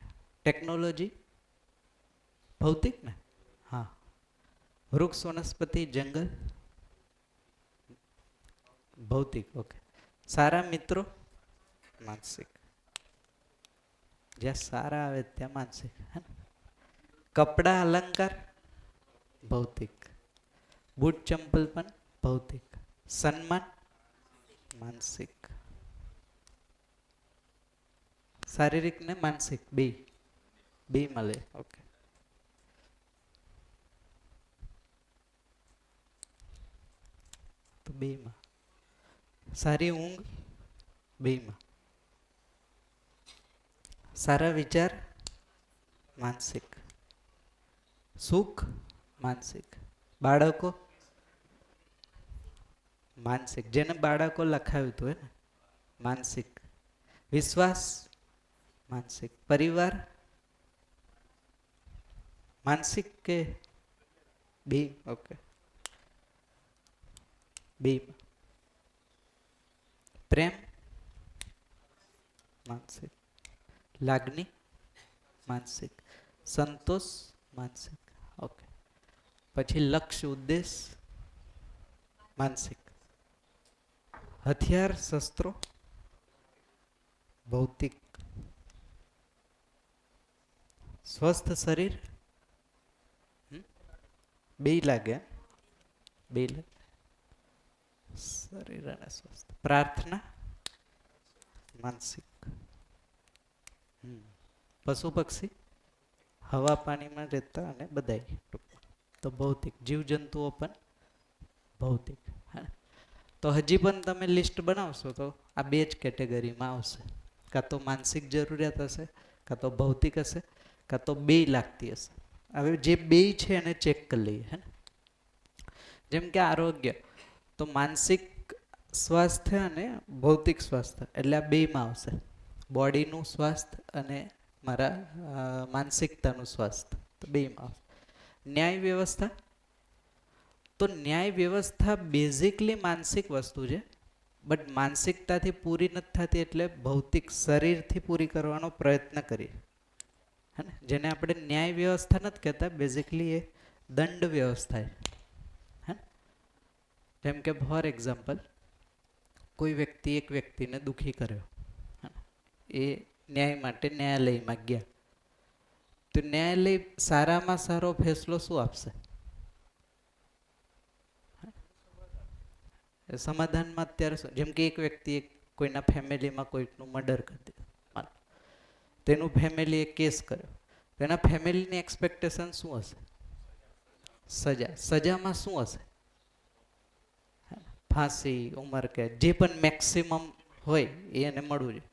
ટેકનોલોજી ભૌતિક ને. હા. વૃક્ષ, વનસ્પતિ, જંગલ ભૌતિક. ઓકે. સારા મિત્રો માનસિક. જ્યાં સારા આવે ત્યાં માનસિક. હે ને? કપડા અલંકાર ભૌતિક. બૂટ ચંપલ પણ ભૌતિક. સન્માન માનસિક. શારીરિક ને માનસિક બે મળે. ઓકે. તો બેમાં સારી ઊંઘ બેમાં. સારા વિચાર માનસિક. સુખ માનસિક. બાળકો માનસિક. જેને બાળકો લખાવ્યું હતું ને માનસિક. વિશ્વાસ માનસિક. પરિવાર માનસિક કે બે. ઓકે. બે. પ્રેમ માનસિક. લાગણી માનસિક. સંતોષ માનસિક. ઓકે. પછી લક્ષ્ય ઉદ્દેશ માનસિક. હથિયાર શસ્ત્રો ભૌતિક. સ્વસ્થ શરીર બે લાગે. બે લાગે શરીર અને સ્વસ્થ. પ્રાર્થના માનસિક. પશુ પક્ષી હવા પાણીમાં રહેતા અને બધાય તો ભૌતિક. જીવજંતુઓ પણ ભૌતિક. તો હજી પણ તમે લિસ્ટ બનાવશો તો આ બે જ કેટેગરીમાં આવશે. કાં તો માનસિક જરૂરિયાત હશે, કાં તો ભૌતિક હશે, કાં તો બે લાગતી હશે. હવે જે બે છે એને ચેક કરી લઈએ. હે ને? જેમ કે આરોગ્ય, તો માનસિક સ્વાસ્થ્ય અને ભૌતિક સ્વાસ્થ્ય એટલે આ બેમાં આવશે. બોડીનું સ્વાસ્થ્ય અને મારા માનસિકતાનું સ્વાસ્થ્ય તો બેમાં આવશે. ન્યાય વ્યવસ્થા, તો ન્યાય વ્યવસ્થા બેઝિકલી માનસિક વસ્તુ છે, બટ માનસિકતાથી પૂરી નથી થતી એટલે ભૌતિક શરીરથી પૂરી કરવાનો પ્રયત્ન કરીએ. હે ને? જેને આપણે ન્યાય વ્યવસ્થા નથી કહેતા, બેઝિકલી એ દંડ વ્યવસ્થા છે. હે? જેમ કે ફોર એક્ઝામ્પલ કોઈ વ્યક્તિ એક વ્યક્તિને દુઃખી કર્યો, એ ન્યાય માટે ન્યાયાલયમાં ગયા, તો ન્યાયાલય સારામાં સારો ફેસલો શું આપશે? સમાધાનમાં અત્યારે શું, જેમ કે એક વ્યક્તિ કોઈના ફેમિલીમાં કોઈકનું મર્ડર કરી દીધું, તેનું ફેમિલીએ કેસ કર્યો, તો એના ફેમિલીની એક્સપેક્ટેશન શું હશે? સજા. સજામાં શું હશે? ફાંસી, ઉંમરકેદ, જે પણ મેક્સિમમ હોય એ એને મળવું જોઈએ.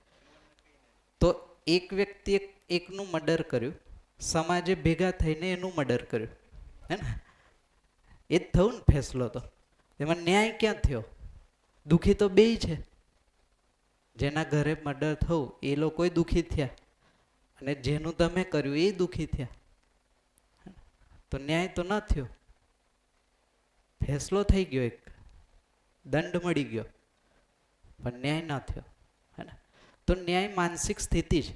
તો એક વ્યક્તિ એકનું મર્ડર કર્યું, સમાજે ભેગા થઈને એનું મર્ડર કર્યું, હે ને? એ જ થયું ને ફેસલો. તો એમાં ન્યાય ક્યાં થયો? દુઃખી તો બેય છે. જેના ઘરે મર્ડર થયું એ લોકોય દુઃખી થયા, અને જેનું તમે કર્યું એ દુઃખી થયા. તો ન્યાય તો ન થયો. ફેસલો થઈ ગયો, એક દંડ મળી ગયો, પણ ન્યાય ન થયો. હે ને? તો ન્યાય માનસિક સ્થિતિ છે.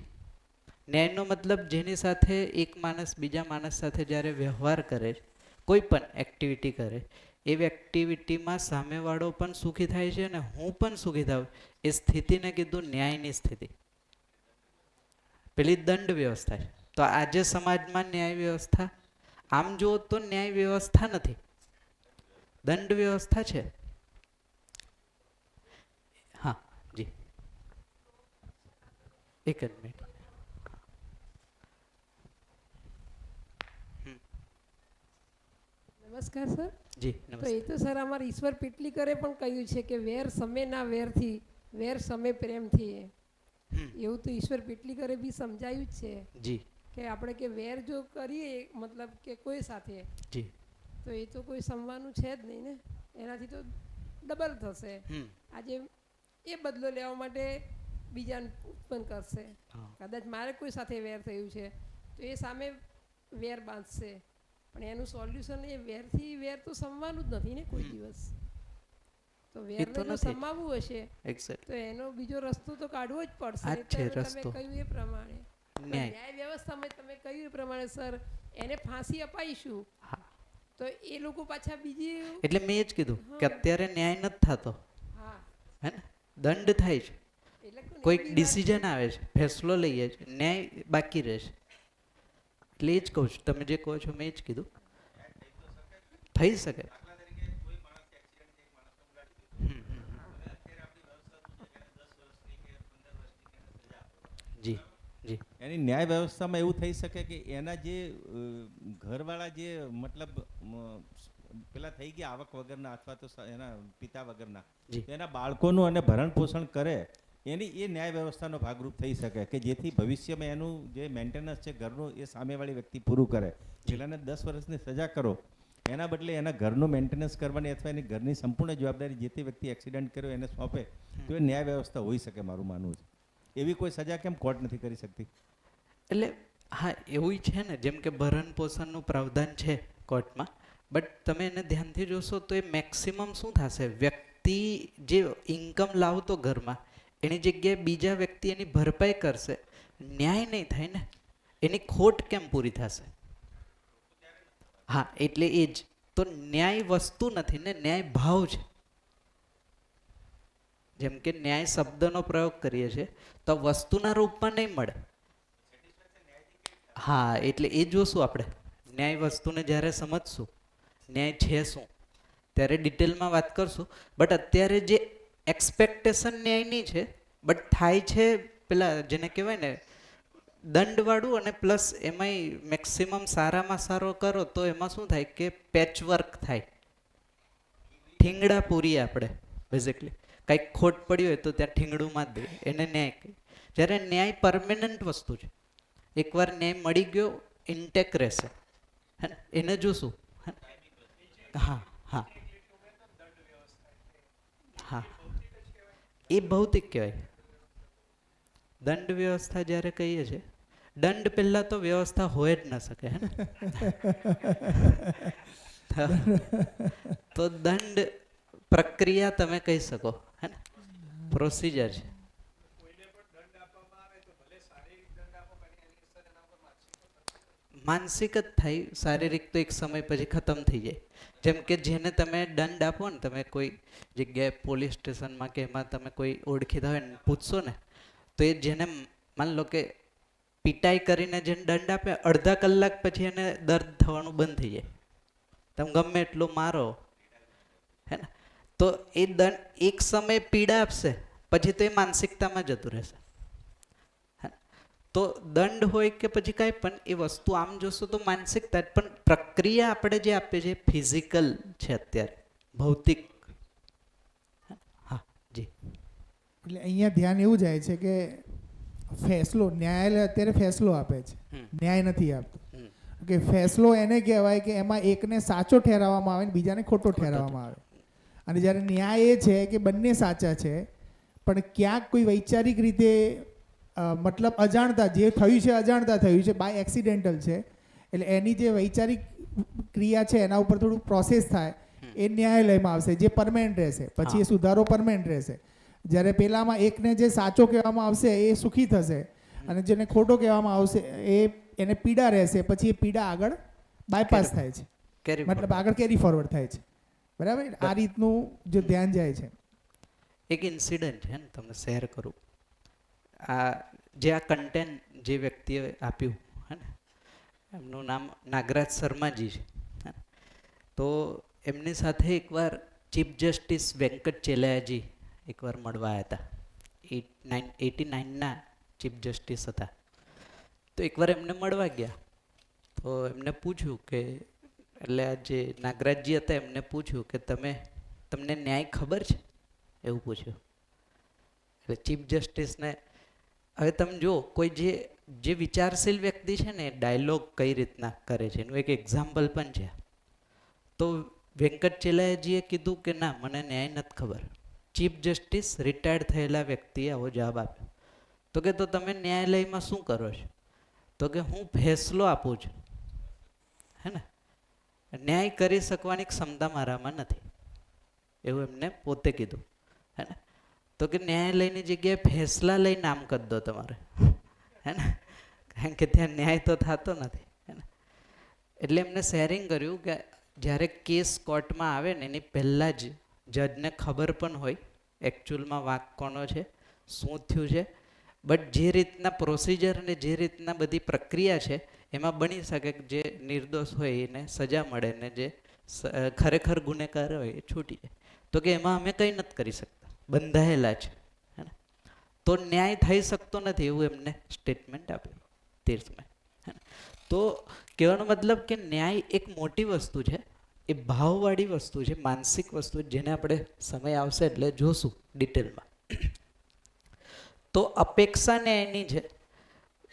ન્યાયનો મતલબ જેની સાથે એક માણસ બીજા માણસ સાથે જ્યારે વ્યવહાર કરે, કોઈ પણ એક્ટિવિટી કરે, એ એક્ટિવિટીમાં સામેવાળો પણ સુખી થાય છે અને હું પણ સુખી થાઉં, એ સ્થિતિને કીધું ન્યાયની સ્થિતિ. પેલી દંડ વ્યવસ્થા છે. તો આજે સમાજમાં ન્યાય વ્યવસ્થા આમ જુઓ તો ન્યાય વ્યવસ્થા નથી, દંડ વ્યવસ્થા છે. હા જી, એક જ મિનિટ. નમસ્કાર સર. જી તો નમસ્તે. એ તો સર અમારા ઈશ્વર પીટલીકરે પણ કહ્યું છે કે વેર સમે ના વેરથી, વેર સમે પ્રેમથી. એવું તો ઈશ્વર પીટલીકરે બી સમજાયું જ છે જી કે આપણે કે વેર જો કરીએ મતલબ કે કોઈ સાથે, જી તો એ તો કોઈ સમવાનું છે જ નહીં ને, એનાથી તો ડબલ થશે. આજે એ બદલો લેવા માટે બીજાને ઉત્પન્ન કરશે. કદાચ મારે કોઈ સાથે વેર થયું છે તો એ સામે વેર બાંધશે, પણ એનું સોલ્યુશન એ વેરથી વેર તો સમવાનું જ નથી ને કોઈ દિવસ. તો વેરને જો સમાવવું હશે તો એનો બીજો રસ્તો તો કાઢવો જ પડશે. તમે કહ્યું એ પ્રમાણે ન્યાય વ્યવસ્થામાં તમે કહ્યું એ પ્રમાણે સર એને ફાંસી અપાઈશું તો એ લોકો પાછા બીજી, એટલે મેં જ કીધું કે અત્યારે ન્યાય નથી થતો. હા હે ને, દંડ થાય છે, એટલે કોઈક ડિસિઝન આવે છે, ફેસલો લઈએ છે, ન્યાય બાકી રહેશે. એટલે એ જ કહું છું, તમે જે કહો છો મેં એ જ કીધું, થઈ શકે. જી જી. એની ન્યાય વ્યવસ્થામાં એવું થઈ શકે કે એના જે ઘરવાળા જે મતલબ પેલા થઈ ગયા આવક વગરના અથવા તો એના પિતા વગરના, જી. તો એના બાળકોનું અને ભરણ પોષણ કરે, એની એ ન્યાય વ્યવસ્થાનો ભાગરૂપ થઈ શકે કે જેથી ભવિષ્યમાં એનું જે મેન્ટેનન્સ છે ઘરનું એ સામેવાળી વ્યક્તિ પૂરું કરે. પેલાને 10 વર્ષની સજા કરો, એના બદલે એના ઘરનું મેન્ટેનન્સ કરવાની અથવા એની ઘરની સંપૂર્ણ જવાબદારી જે તે વ્યક્તિ એક્સિડન્ટ કર્યો એને સોંપે તો એ ન્યાય વ્યવસ્થા હોઈ શકે, મારું માનવું છે. એવી કોઈ સજા કેમ કોર્ટ નથી કરી શકતી? એટલે હા, એવું છે ને, જેમ કે ભરણ પોષણનું પ્રાવધાન છે કોર્ટમાં, બટ તમે એને ધ્યાનથી જોશો તો એ મેક્સિમમ શું થશે, વ્યક્તિ જે ઇન્કમ લાવતો ઘરમાં એની જગ્યાએ બીજા વ્યક્તિ એની ભરપાઈ કરશે, ન્યાય નહીં થાય ને, એની ખોટ કેમ પૂરી થશે? હા, એટલે એ જ તો ન્યાય વસ્તુ નથી ને, ન્યાય ભાવ છે. જેમ કે ન્યાય શબ્દનો પ્રયોગ કરીએ છીએ તો વસ્તુના રૂપમાં નહીં મળે. હા, એટલે એ જોશું આપણે, ન્યાય વસ્તુને જ્યારે સમજશું, ન્યાય છે શું, ત્યારે ડિટેલમાં વાત કરશું. બટ અત્યારે જે એક્સપેક્ટેશન ન્યાયની છે, બટ થાય છે પેલા જેને કહેવાય ને દંડવાળું, અને પ્લસ એમાંય મેક્સિમમ સારામાં સારો કરો તો એમાં શું થાય કે પેચવર્ક થાય, ઠીંગડા પૂરીએ આપણે બેઝિકલી. કંઈક ખોટ પડી હોય તો ત્યાં ઠીંગડું માં દે, એને ન્યાય કહે. જ્યારે ન્યાય પરમેનન્ટ વસ્તુ છે, એકવાર ન્યાય મળી ગયો ઇન્ટેક રહેશે, હે ને, એને જોશું. હા હા હા, એ ભૌતિક કહેવાય. દંડ વ્યવસ્થા જ્યારે કહીએ છીએ, દંડ પહેલા તો વ્યવસ્થા હોય જ ન શકે, હે ને. તો દંડ પ્રક્રિયા તમે કહી શકો, હે ને, પ્રોસિજર છે. માનસિક જ થાય, શારીરિક તો એક સમય પછી ખતમ થઈ જાય. જેમ કે જેને તમે દંડ આપો ને, તમે કોઈ જગ્યાએ પોલીસ સ્ટેશનમાં કે એમાં તમે કોઈ ઓળખીતા હોય ને પૂછશો ને, તો એ જેને માન લો કે પીટાઈ કરીને જેને દંડ આપે, અડધા કલાક પછી એને દર્દ થવાનું બંધ થઈ જાય. તમે ગમે એટલું મારો, હે ને, તો એ દંડ એક સમય પીડા આપશે, પછી તો એ માનસિકતામાં જતું રહેશે. તો દંડ હોય કે પછી કાંઈ પણ, એ વસ્તુ આમ જોશો તો માનસિકતા, પણ પ્રક્રિયા આપણે જે આપીએ છીએ ફિઝિકલ છે અત્યારે, ભૌતિક. હા જી. એટલે અહીંયા ધ્યાન એવું જાય છે કે ફેસલો, ન્યાયાલય અત્યારે ફેસલો આપે છે, ન્યાય નથી આપતું. કે ફેસલો એને કહેવાય કે એમાં એકને સાચો ઠેરવવામાં આવે ને બીજાને ખોટો ઠેરવવામાં આવે. અને જ્યારે ન્યાય એ છે કે બંને સાચા છે, પણ ક્યાંક કોઈ વૈચારિક રીતે મતલબ અજાણતા જે થયું છે, અજાણતા થયું છે, બાય એક્સિડેન્ટલ છે, એટલે એની જે વૈચારિક ક્રિયા છે એના ઉપર થોડું પ્રોસેસ થાય, એ ન્યાયાલયમાં આવશે, જે પરમેનન્ટ રહેશે. પછી એ સુધારો પરમેનન્ટ રહેશે. જ્યારે પેલામાં એકને જે સાચો કહેવામાં આવશે એ સુખી થશે, અને જેને ખોટો કહેવામાં આવશે એને પીડા રહેશે. પછી એ પીડા આગળ બાયપાસ થાય છે, મતલબ આગળ કેરી ફોરવર્ડ થાય છે. બરાબર, આ રીતનું જો ધ્યાન જાય છે. એક ઇન્સિડન્ટ છે ને, તમને શેર કરું. આ જે આ કન્ટેન્ટ જે વ્યક્તિએ આપ્યું, હે ને, એમનું નામ નાગરાજ શર્માજી છે. તો એમની સાથે એકવાર ચીફ જસ્ટિસ વેંકટ ચેલાયાજી એકવાર મળવા આવ્યા હતા. 89ના ચીફ જસ્ટિસ હતા. તો એકવાર એમને મળવા ગયા, તો એમને પૂછ્યું કે, એટલે આ જે નાગરાજજી હતા એમને પૂછ્યું કે તમને ન્યાય ખબર છે, એવું પૂછ્યું. એટલે ચીફ જસ્ટિસને, હવે તમે જો કોઈ જે વિચારશીલ વ્યક્તિ છે ને, ડાયલોગ કઈ રીતના કરે છે એનું એક એક્ઝામ્પલ પણ છે. તો વેંકટ ચેલાયાજીએ કીધું કે ના, મને ન્યાય નથી ખબર. ચીફ જસ્ટિસ રિટાયર્ડ થયેલા વ્યક્તિએ આવો જવાબ આપ્યો. તો કે તો તમે ન્યાયાલયમાં શું કરો છો? તો કે હું ફેસલો આપું છું, હે ને, ન્યાય કરી શકવાની ક્ષમતા મારામાં નથી, એવું એમને પોતે કીધું, હે ને. તો કે ન્યાયાલયની જગ્યાએ ફેસલા લઈ નામ કરી દો તમારે, હે ને, કારણ કે ત્યાં ન્યાય તો થતો નથી, હે ને. એટલે એમને શેરિંગ કર્યું કે જ્યારે કેસ કોર્ટમાં આવે ને એની પહેલાં જ જજને ખબર પણ હોય એકચ્યુઅલમાં વાંક કોનો છે, શું થયું છે. બટ જે રીતના પ્રોસિજર અને જે રીતના બધી પ્રક્રિયા છે એમાં બની શકે કે જે નિર્દોષ હોય એને સજા મળે ને જે ખરેખર ગુનેગાર હોય એ છૂટી જાય. તો કે એમાં અમે કંઈ નથી કરી શકતા, બંધાયેલા છે. હે ને? તો ન્યાય થઈ શકતો નથી એવું એમને સ્ટેટમેન્ટ આપ્યું 13 મે. તો કહેવાનો મતલબ કે ન્યાય એક મોટી વસ્તુ છે, એ ભાવવાળી વસ્તુ છે, માનસિક વસ્તુ જેને આપણે સમય આવશે એટલે જોશું ડિટેલમાં. તો અપેક્ષા ન્યાયની છે,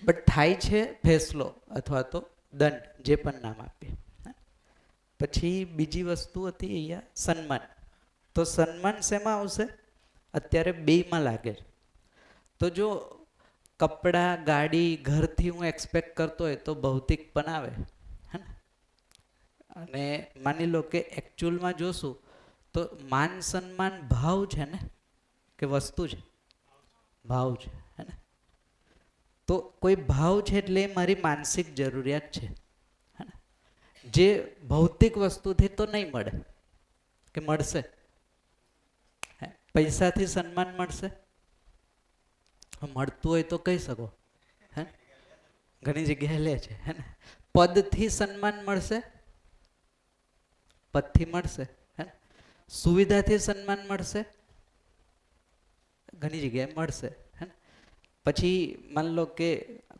બટ થાય છે ફેસલો અથવા તો દંડ, જે પણ નામ આપીએ. પછી બીજી વસ્તુ હતી અહીંયા સન્માન. તો સન્માન શેમાં આવશે? અત્યારે બેયમાં લાગે છે. તો જો કપડાં, ગાડી, ઘરથી હું એક્સપેક્ટ કરતો હોય તો ભૌતિક પણ આવે. હે ને? અને માની લો કે એકચ્યુઅલમાં જોશું તો માન સન્માન ભાવ છે ને કે વસ્તુ છે? ભાવ છે. હે ને? તો કોઈ ભાવ છે એટલે એ મારી માનસિક જરૂરિયાત છે. હે ને? જે ભૌતિક વસ્તુથી તો નહીં મળે, કે મળશે? પૈસાથી સન્માન મળશે? મળતું હોય તો કહી શકો. હે? ઘણી જગ્યાએ લે છે. હે ને? પદથી સન્માન મળશે? પદથી મળશે. હે ને? સુવિધાથી સન્માન મળશે? ઘણી જગ્યાએ મળશે. હે ને? પછી માન લો કે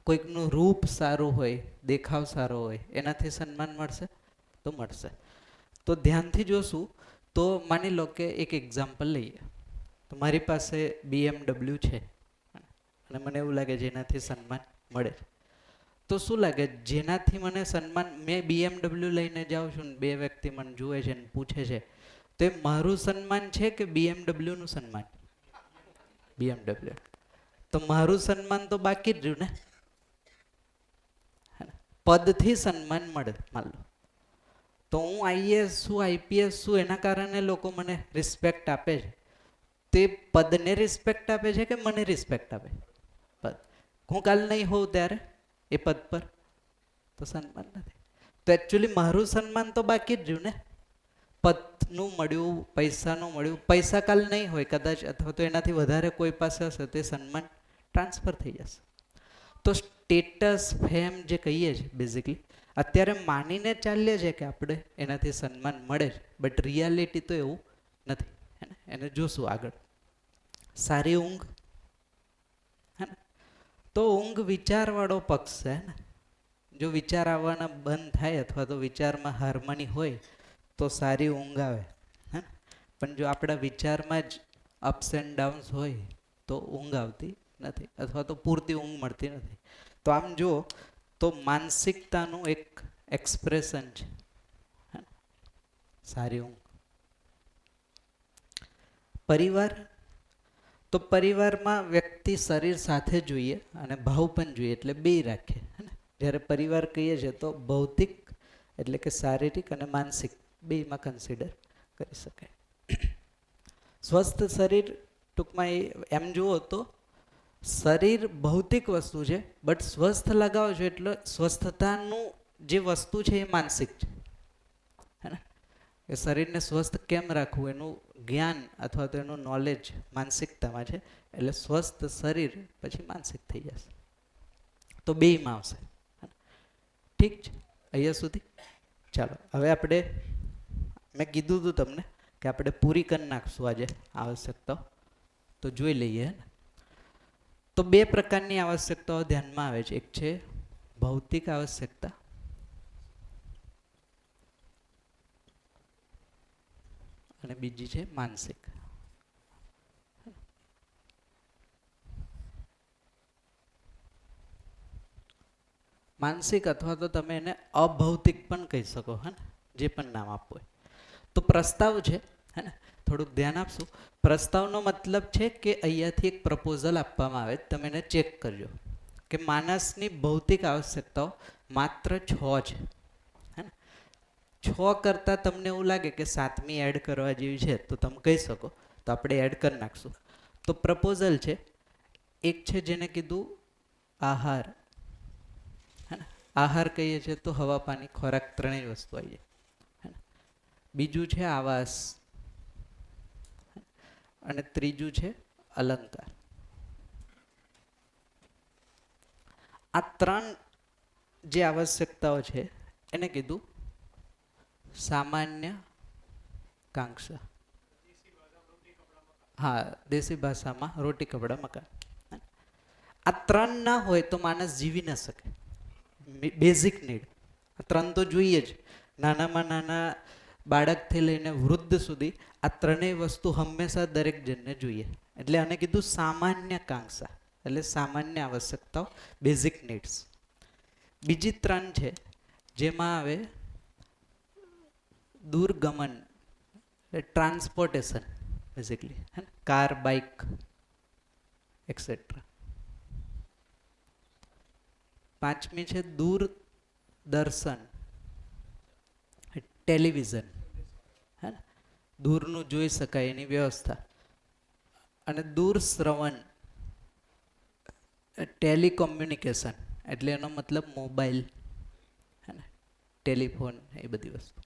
કોઈકનું રૂપ સારું હોય, દેખાવ સારો હોય, એનાથી સન્માન મળશે? તો મળશે. તો ધ્યાનથી જોશું તો માની લો કે એક એક્ઝામ્પલ લઈએ. તો મારી પાસે BMW છે અને મને એવું લાગે જેનાથી સન્માન મળે છે. તો શું લાગે જેનાથી મને સન્માન, મેં BMW લઈને જાઉં છું ને બે વ્યક્તિ મને જુએ છે ને પૂછે છે, તો એ મારું સન્માન છે કે BMW નું સન્માન? BMW. તો મારું સન્માન તો બાકી જ રહ્યું ને. પદથી સન્માન મળે માન લો. તો હું IAS છું, IPS છું, એના કારણે લોકો મને રિસ્પેક્ટ આપે છે. તે પદને રિસ્પેક્ટ આપે છે કે મને રિસ્પેક્ટ આપે? પદ. હું કાલ નહીં હોઉં ત્યારે એ પદ પર તો સન્માન નથી. તો એકચ્યુઅલી મારું સન્માન તો બાકી જ રહ્યું ને. પદનું મળ્યું, પૈસાનું મળ્યું. પૈસા કાલ નહીં હોય કદાચ, અથવા તો એનાથી વધારે કોઈ પાસે હશે તો એ સન્માન ટ્રાન્સફર થઈ જશે. તો સ્ટેટસ, ફેમ જે કહીએ છીએ બેઝિકલી અત્યારે માનીને ચાલીએ છીએ કે આપણે એનાથી સન્માન મળે છે, બટ રિયાલિટી તો એવું નથી. હે ને? એને જોશું આગળ. સારી ઊંઘ. હે ને? તો ઊંઘ વિચારવાળો પક્ષ છે. હે ને? જો વિચાર આવવાના બંધ થાય અથવા તો વિચારમાં હાર્મની હોય તો સારી ઊંઘ આવે. હે? પણ જો આપણા વિચારમાં જ અપ્સ એન્ડ ડાઉન્સ હોય તો ઊંઘ આવતી નથી, અથવા તો પૂરતી ઊંઘ મળતી નથી. તો આમ જુઓ તો માનસિકતાનું એક એક્સપ્રેશન છે. હે? સારી ઊંઘ. પરિવાર. તો પરિવારમાં વ્યક્તિ શરીર સાથે જોઈએ અને ભાવ પણ જોઈએ, એટલે બે રાખે. જ્યારે પરિવાર કહીએ છીએ તો ભૌતિક એટલે કે શારીરિક અને માનસિક બેમાં કન્સિડર કરી શકાય. સ્વસ્થ શરીર ટૂંકમાં એમ જુઓ તો શરીર ભૌતિક વસ્તુ છે, બટ સ્વસ્થ લગાવો છો એટલે સ્વસ્થતાનું જે વસ્તુ છે એ માનસિક છે. હે ને? એ શરીરને સ્વસ્થ કેમ રાખવું એનું જ્ઞાન અથવા તો એનું નોલેજ માનસિકતામાં છે. એટલે સ્વસ્થ શરીર પછી માનસિક થઈ જશે. તો બેયમાં આવશે. ઠીક છે અહીંયા સુધી? ચાલો હવે આપણે, મેં કીધું હતું તમને કે આપણે પૂરી કરી નાખશું આજે આવશ્યકતાઓ. તો જોઈ લઈએ. તો બે પ્રકારની આવશ્યકતાઓ ધ્યાનમાં આવે છે. એક છે ભૌતિક આવશ્યકતા અને બીજી છે માનસિક. માનસિક અથવા તો તમે એને અભૌતિક પણ કહી શકો. હે ને? જે પણ નામ આપવું હોય. તો પ્રસ્તાવ છે. હે ને? થોડુંક ધ્યાન આપશું. પ્રસ્તાવનો મતલબ છે કે અહીંયાથી એક પ્રપોઝલ આપવામાં આવે, તમે એને ચેક કરજો કે માણસની ભૌતિક આવશ્યકતાઓ માત્ર 6 છે. હે ને? 6 કરતાં તમને એવું લાગે કે 7મી એડ કરવા જેવી છે તો તમે કહી શકો, તો આપણે એડ કરી નાખશું. તો પ્રપોઝલ છે. એક છે જેને કીધું આહાર. હે ને? આહાર કહીએ છીએ તો હવા, પાણી, ખોરાક ત્રણેય વસ્તુ આવી જાય. હે ને? બીજું છે આવાસ. અને ત્રીજું છે અલંકાર. આ ત્રણ જે આવશ્યકતાઓ છે એને કીધું સામાન્ય કાંક્ષા. હા, દેશી ભાષામાં રોટી કપડા મકાન. આ ત્રણ ના હોય તો માણસ જીવી ન શકે. બેઝિક નીડ આ ત્રણ તો જોઈએ જ. નાનામાં નાના બાળકથી લઈને વૃદ્ધ સુધી આ ત્રણેય વસ્તુ હંમેશા દરેક જણને જોઈએ. એટલે આને કીધું સામાન્ય કાંક્ષા, એટલે સામાન્ય આવશ્યકતાઓ, બેઝિક નીડ્સ. બીજી ત્રણ છે જેમાં આવે દૂરગમન, transportation basically, car, bike etcetera. પાંચમી છે દૂરદર્શન, ટેલિવિઝન, હે ને, દૂરનું જોઈ શકાય એની વ્યવસ્થા. અને દૂરશ્રવણ, ટેલિકોમ્યુનિકેશન, એટલે એનો મતલબ મોબાઈલ, હે ને, ટેલિફોન, એ બધી વસ્તુ.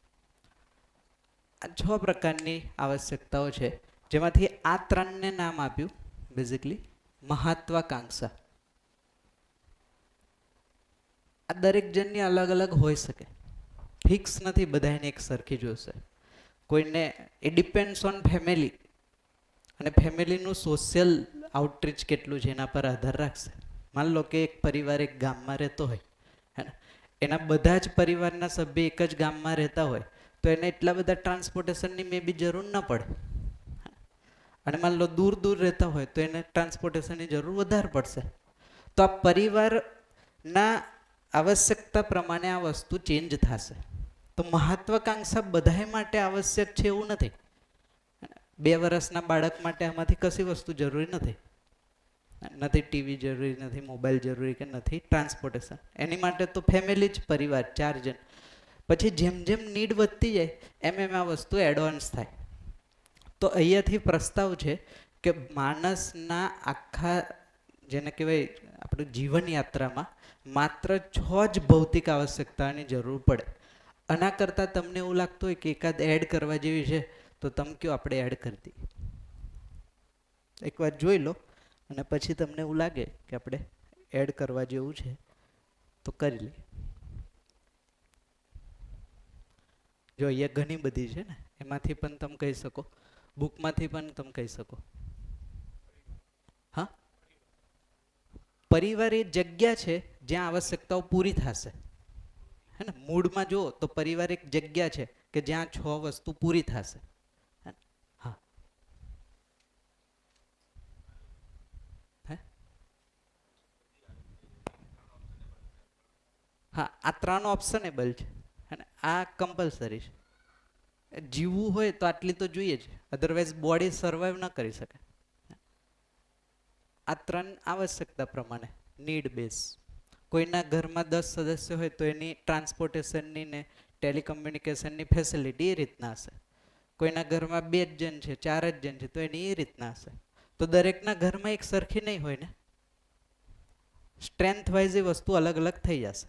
આ 6 પ્રકારની આવશ્યકતાઓ છે જેમાંથી આ ત્રણને નામ આપ્યું બેઝિકલી મહત્વાકાંક્ષા. આ દરેક જણની અલગ અલગ હોઈ શકે, ફિક્સ નથી બધાને એક સરખી જોશે. કોઈને એ ડિપેન્ડ્સ ઓન ફેમિલી, અને ફેમિલીનું સોશિયલ આઉટરીચ કેટલું છે એના પર આધાર રાખશે. માન લો કે એક પરિવાર એક ગામમાં રહેતો હોય, હે ને, એના બધા જ પરિવારના સભ્ય એક જ ગામમાં રહેતા હોય તો એને એટલા બધા ટ્રાન્સપોર્ટેશનની મે બી જરૂર ન પડે. અને માન લો દૂર દૂર રહેતા હોય તો એને ટ્રાન્સપોર્ટેશનની જરૂર વધારે પડશે. તો આ પરિવારના આવશ્યકતા પ્રમાણે આ વસ્તુ ચેન્જ થશે. તો મહત્વાકાંક્ષા બધાય માટે આવશ્યક છે એવું નથી. 2 વર્ષના બાળક માટે આમાંથી કશી વસ્તુ જરૂરી નથી. નથી ટીવી જરૂરી, નથી મોબાઈલ જરૂરી, કે નથી ટ્રાન્સપોર્ટેશન. એની માટે તો ફેમિલી જ પરિવાર 4 જણ. પછી જેમ જેમ નીડ વધતી જાય એમ એમ આ વસ્તુ એડવાન્સ થાય. તો અહીંયાથી પ્રસ્તાવ છે કે માણસના આખા જેને કહેવાય આપણું જીવન યાત્રામાં માત્ર 6 જ ભૌતિક આવશ્યકતાની જરૂર પડે. આના કરતાં તમને એવું લાગતું હોય કે એકાદ એડ કરવા જેવી છે તો તમે કયો આપણે એડ કરી દઈએ. એકવાર જોઈ લો અને પછી તમને એવું લાગે કે આપણે એડ કરવા જેવું છે તો કરી લઈએ. જો અહીંયા ઘણી બધી છે ને, એમાંથી પણ તમે કહી શકો, બુકમાંથી પણ તમે કહી શકો. હા, પરિવાર એ જગ્યા છે જ્યાં આવશ્યકતાઓ પૂરી થશે. હે ને, મૂળમાં જુઓ તો પરિવાર એક જગ્યા છે કે જ્યાં 6 વસ્તુ પૂરી થશે. હા, હા, આ 3 ઓપ્શનેબલ છે અને આ કમ્પલસરી છે. જીવવું હોય તો આટલી તો જોઈએ જ, અધરવાઇઝ બોડી સર્વાઈવ ન કરી શકે. આ 3 આવશ્યકતા પ્રમાણે નીડ બેઝ. કોઈના ઘરમાં 10 સદસ્ય હોય તો એની ટ્રાન્સપોર્ટેશનની ને ટેલિકમ્યુનિકેશનની ફેસિલિટી એ રીતના હશે. કોઈના ઘરમાં 2 જ જણ છે, 4 જ જણ છે તો એની એ રીતના હશે. તો દરેકના ઘરમાં એક સરખી નહીં હોય ને, સ્ટ્રેન્થ વાઇઝ એ વસ્તુ અલગ અલગ થઈ જશે.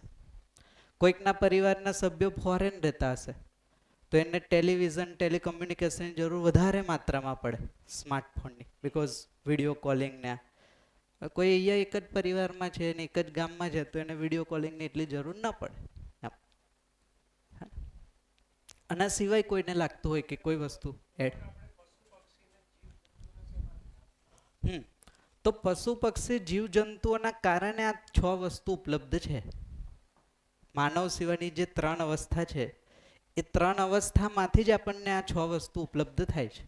કોઈકના પરિવારના સભ્યો ફોરેન રહેતા હશે તો એને ટેલિવિઝન, ટેલિકમ્યુનિકેશનની જરૂર વધારે માત્રામાં પડે, સ્માર્ટફોનની, બિકોઝ વિડીયો કોલિંગને. કોઈ અહીંયા એક જ પરિવારમાં છે ને એક જ ગામમાં છે તો એને વિડીયો કોલિંગની એટલી જરૂર ન પડે. આના સિવાય કોઈને લાગતું હોય કે કોઈ વસ્તુ એડ, તો પશુ પક્ષી જીવજંતુઓના કારણે આ 6 વસ્તુ ઉપલબ્ધ છે. માનવ સિવાયની જે 3 અવસ્થા છે એ 3 અવસ્થામાંથી જ આપણને આ 6 વસ્તુ ઉપલબ્ધ થાય છે.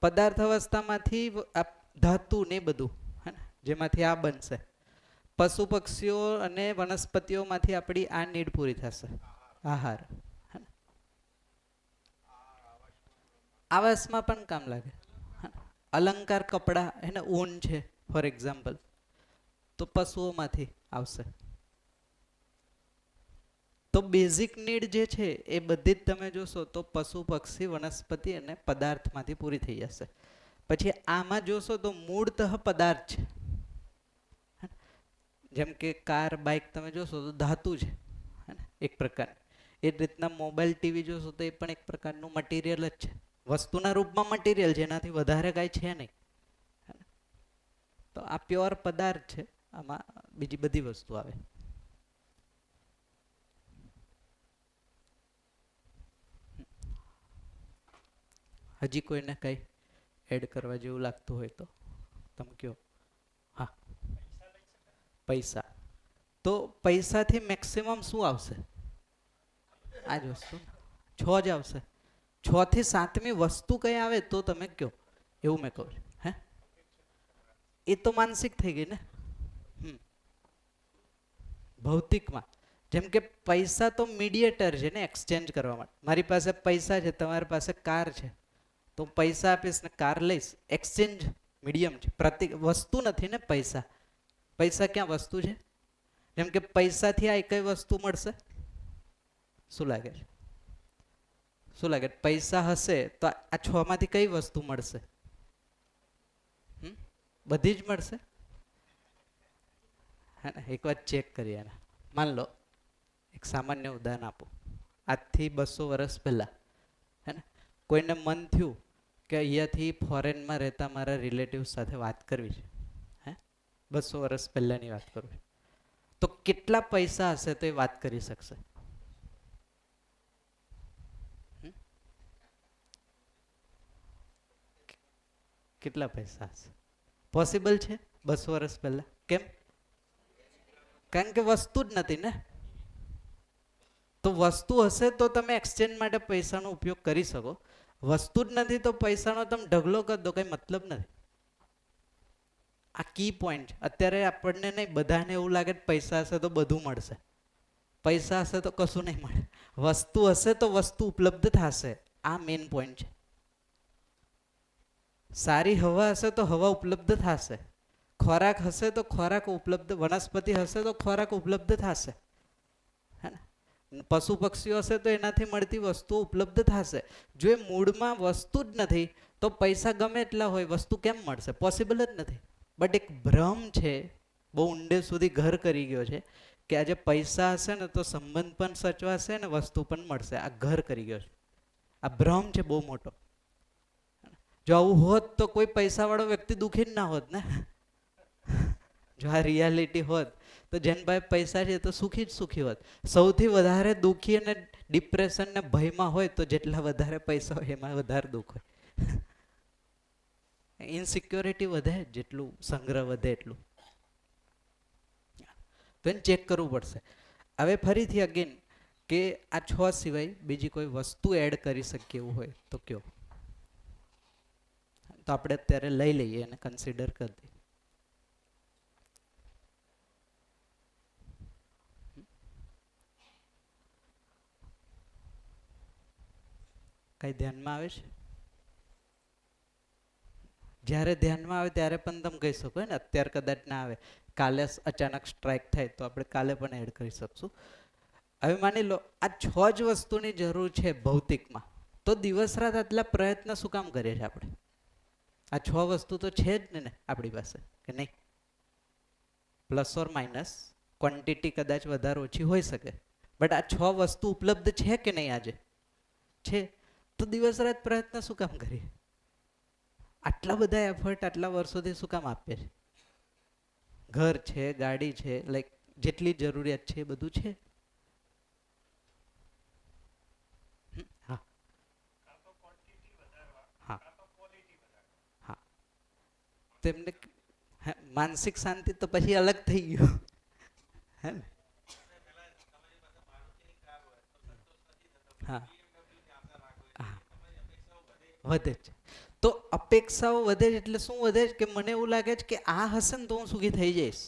પદાર્થ અવસ્થામાંથી ધાતુ ને બધું, હે ને, જેમાંથી આ બનશે. પશુ પક્ષીઓ અને વનસ્પતિઓમાંથી આપણી આ નીડ પૂરી થશે, આહાર. આવાસમાં પણ કામ લાગે. અલંકાર, કપડા, એને ઊન છે ફોર એક્ઝામ્પલ, તો પશુઓમાંથી આવશે. તો બેઝિક નીડ જે છે એ બધી જ તમે જોશો તો પશુ, પક્ષી, વનસ્પતિ અને પદાર્થમાંથી પૂરી થઈ જશે. પછી આમાં જોશો તો મૂળતઃ પદાર્થ છે. જેમ કે કાર, બાઇક તમે જોશો તો ધાતુ છે, એક પ્રકાર. એ જ રીતના મોબાઈલ, ટીવી જોશો તો એ પણ એક પ્રકારનું મટીરિયલ જ છે. વસ્તુના રૂપમાં મટીરિયલ છે, એનાથી વધારે કાંઈ છે નહીં. તો આ પ્યોર પદાર્થ છે, આમાં બીજી બધી વસ્તુ આવે. હજી કોઈને કંઈ એડ કરવા જેવું લાગતું હોય તો તમે કહો. હા, પૈસા. તો પૈસાથી મેક્સિમમ શું આવશે? આ જ વસ્તુ 6 જ આવશે. 6 થી 7મી વસ્તુ કઈ આવે તો તમે કહો. એવું મેં કહું છું. હે, એ તો માનસિક થઈ ગઈ ને. ભૌતિકમાં જેમ કે પૈસા તો મીડિયેટર છે ને, એક્સચેન્જ કરવા માટે. મારી પાસે પૈસા છે, તમારી પાસે કાર છે, તો પૈસા આપીશ ને કાર લઈશ. એક્સચેન્જ મીડિયમ છે, પ્રતિક વસ્તુ નથી ને પૈસા. પૈસા ક્યાં વસ્તુ છે? જેમ કે પૈસાથી આ કઈ વસ્તુ મળશે? શું લાગે છે? શું લાગે? પૈસા હશે તો આ 6 માંથી કઈ વસ્તુ મળશે? બધી જ મળશે. હા ને, એક વાત ચેક કરીએ. માન લો એક સામાન્ય ઉદાહરણ આપો. આજથી 200 વર્ષ પહેલાં હે ને, કોઈને મન થયું કે અહીંયાથી ફોરેનમાં રહેતા મારા રિલેટિવ સાથે વાત કરવી છે. હે, 200 વર્ષ પહેલાંની વાત કરું છું. તો કેટલા પૈસા હશે તો એ વાત કરી શકશે? કેટલા પૈસા હશે? પોસિબલ છે 200 વર્ષ પહેલા? કેમ? કારણ કે વસ્તુ જ નથી ને. તો વસ્તુ હશે તો તમે એક્સચેન્જ માટે પૈસાનો ઉપયોગ કરી શકો. વસ્તુ જ નથી તો પૈસાનો તમે ઢગલો કરી દો, કંઈ મતલબ નથી. આ કી પોઈન્ટ છે. અત્યારે આપણને નહીં, બધાને એવું લાગે કે પૈસા હશે તો બધું મળશે. પૈસા હશે તો કશું નહીં મળે. વસ્તુ હશે તો વસ્તુ ઉપલબ્ધ થશે. આ મેઇન પોઈન્ટ છે. સારી હવા હશે તો હવા ઉપલબ્ધ થશે. ખોરાક હશે તો ખોરાક ઉપલબ્ધ, વનસ્પતિ હશે તો ખોરાક ઉપલબ્ધ થશે. હે ને, પશુ પક્ષીઓ હશે તો એનાથી મળતી વસ્તુઓ ઉપલબ્ધ થશે. જો એ મૂળમાં વસ્તુ જ નથી તો પૈસા ગમે એટલા હોય, વસ્તુ કેમ મળશે? પોસિબલ જ નથી. બટ એક ભ્રમ છે, બહુ ઊંડે સુધી ઘર કરી ગયો છે કે આજે પૈસા હશે ને તો સંબંધ પણ સચવાશે ને વસ્તુ પણ મળશે. આ ઘર કરી ગયો છે. આ ભ્રમ છે બહુ મોટો. જો આવું હોત તો કોઈ પૈસાવાળો વ્યક્તિ દુઃખી જ ના હોત ને. જો આ રિયાલિટી હોત તો જેન ભાઈ પૈસા છે તો સુખી જ સુખી હોત. સૌથી વધારે દુઃખી અને ડિપ્રેશન ને ભયમાં હોય તો જેટલા વધારે પૈસા હોય એમાં વધારે દુઃખ હોય. ઇનસિક્યોરિટી વધે, જેટલું સંગ્રહ વધે એટલું. તો એને ચેક કરવું પડશે. હવે ફરીથી અગેન કે આ 6 સિવાય બીજી કોઈ વસ્તુ એડ કરી શકીએ એવું હોય તો કયો. તો આપણે અત્યારે લઈ લઈએ અને કન્સિડર કરી દઈએ. કઈ ધ્યાનમાં આવે છે? જ્યારે ધ્યાનમાં આવે ત્યારે પણ તમે કહી શકો ને. અત્યારે કદાચ ના આવે, કાલે અચાનક સ્ટ્રાઇક થાય તો આપણે કાલે પણ એડ કરી શકશું. હવે માની લો આ 6 જ વસ્તુની જરૂર છે ભૌતિકમાં, તો દિવસ રાત આટલા પ્રયત્ન શું કામ કરીએ છીએ આપણે? આ 6 વસ્તુ તો છે જ ને આપણી પાસે, કે નહીં? પ્લસ ઓર માઇનસ ક્વોન્ટિટી કદાચ વધારે ઓછી હોઈ શકે, બટ આ 6 વસ્તુ ઉપલબ્ધ છે કે નહીં આજે? છે. તો દિવસ રાત પ્રયત્ન શું કામ કરીએ? આટલા બધા એફર્ટ આટલા વર્ષોથી શું કામ આપીએ છીએ? ઘર છે, ગાડી છે, લાઈક જેટલી જરૂરિયાત છે એ બધું છે. હા હા હા. તેમને માનસિક શાંતિ તો પછી અલગ થઈ ગયો હે ને. હા વધે છે. તો અપેક્ષાઓ વધે છે એટલે શું વધે છે કે મને એવું લાગે છે કે આ હશે ને તો હું સુખી થઈ જઈશ,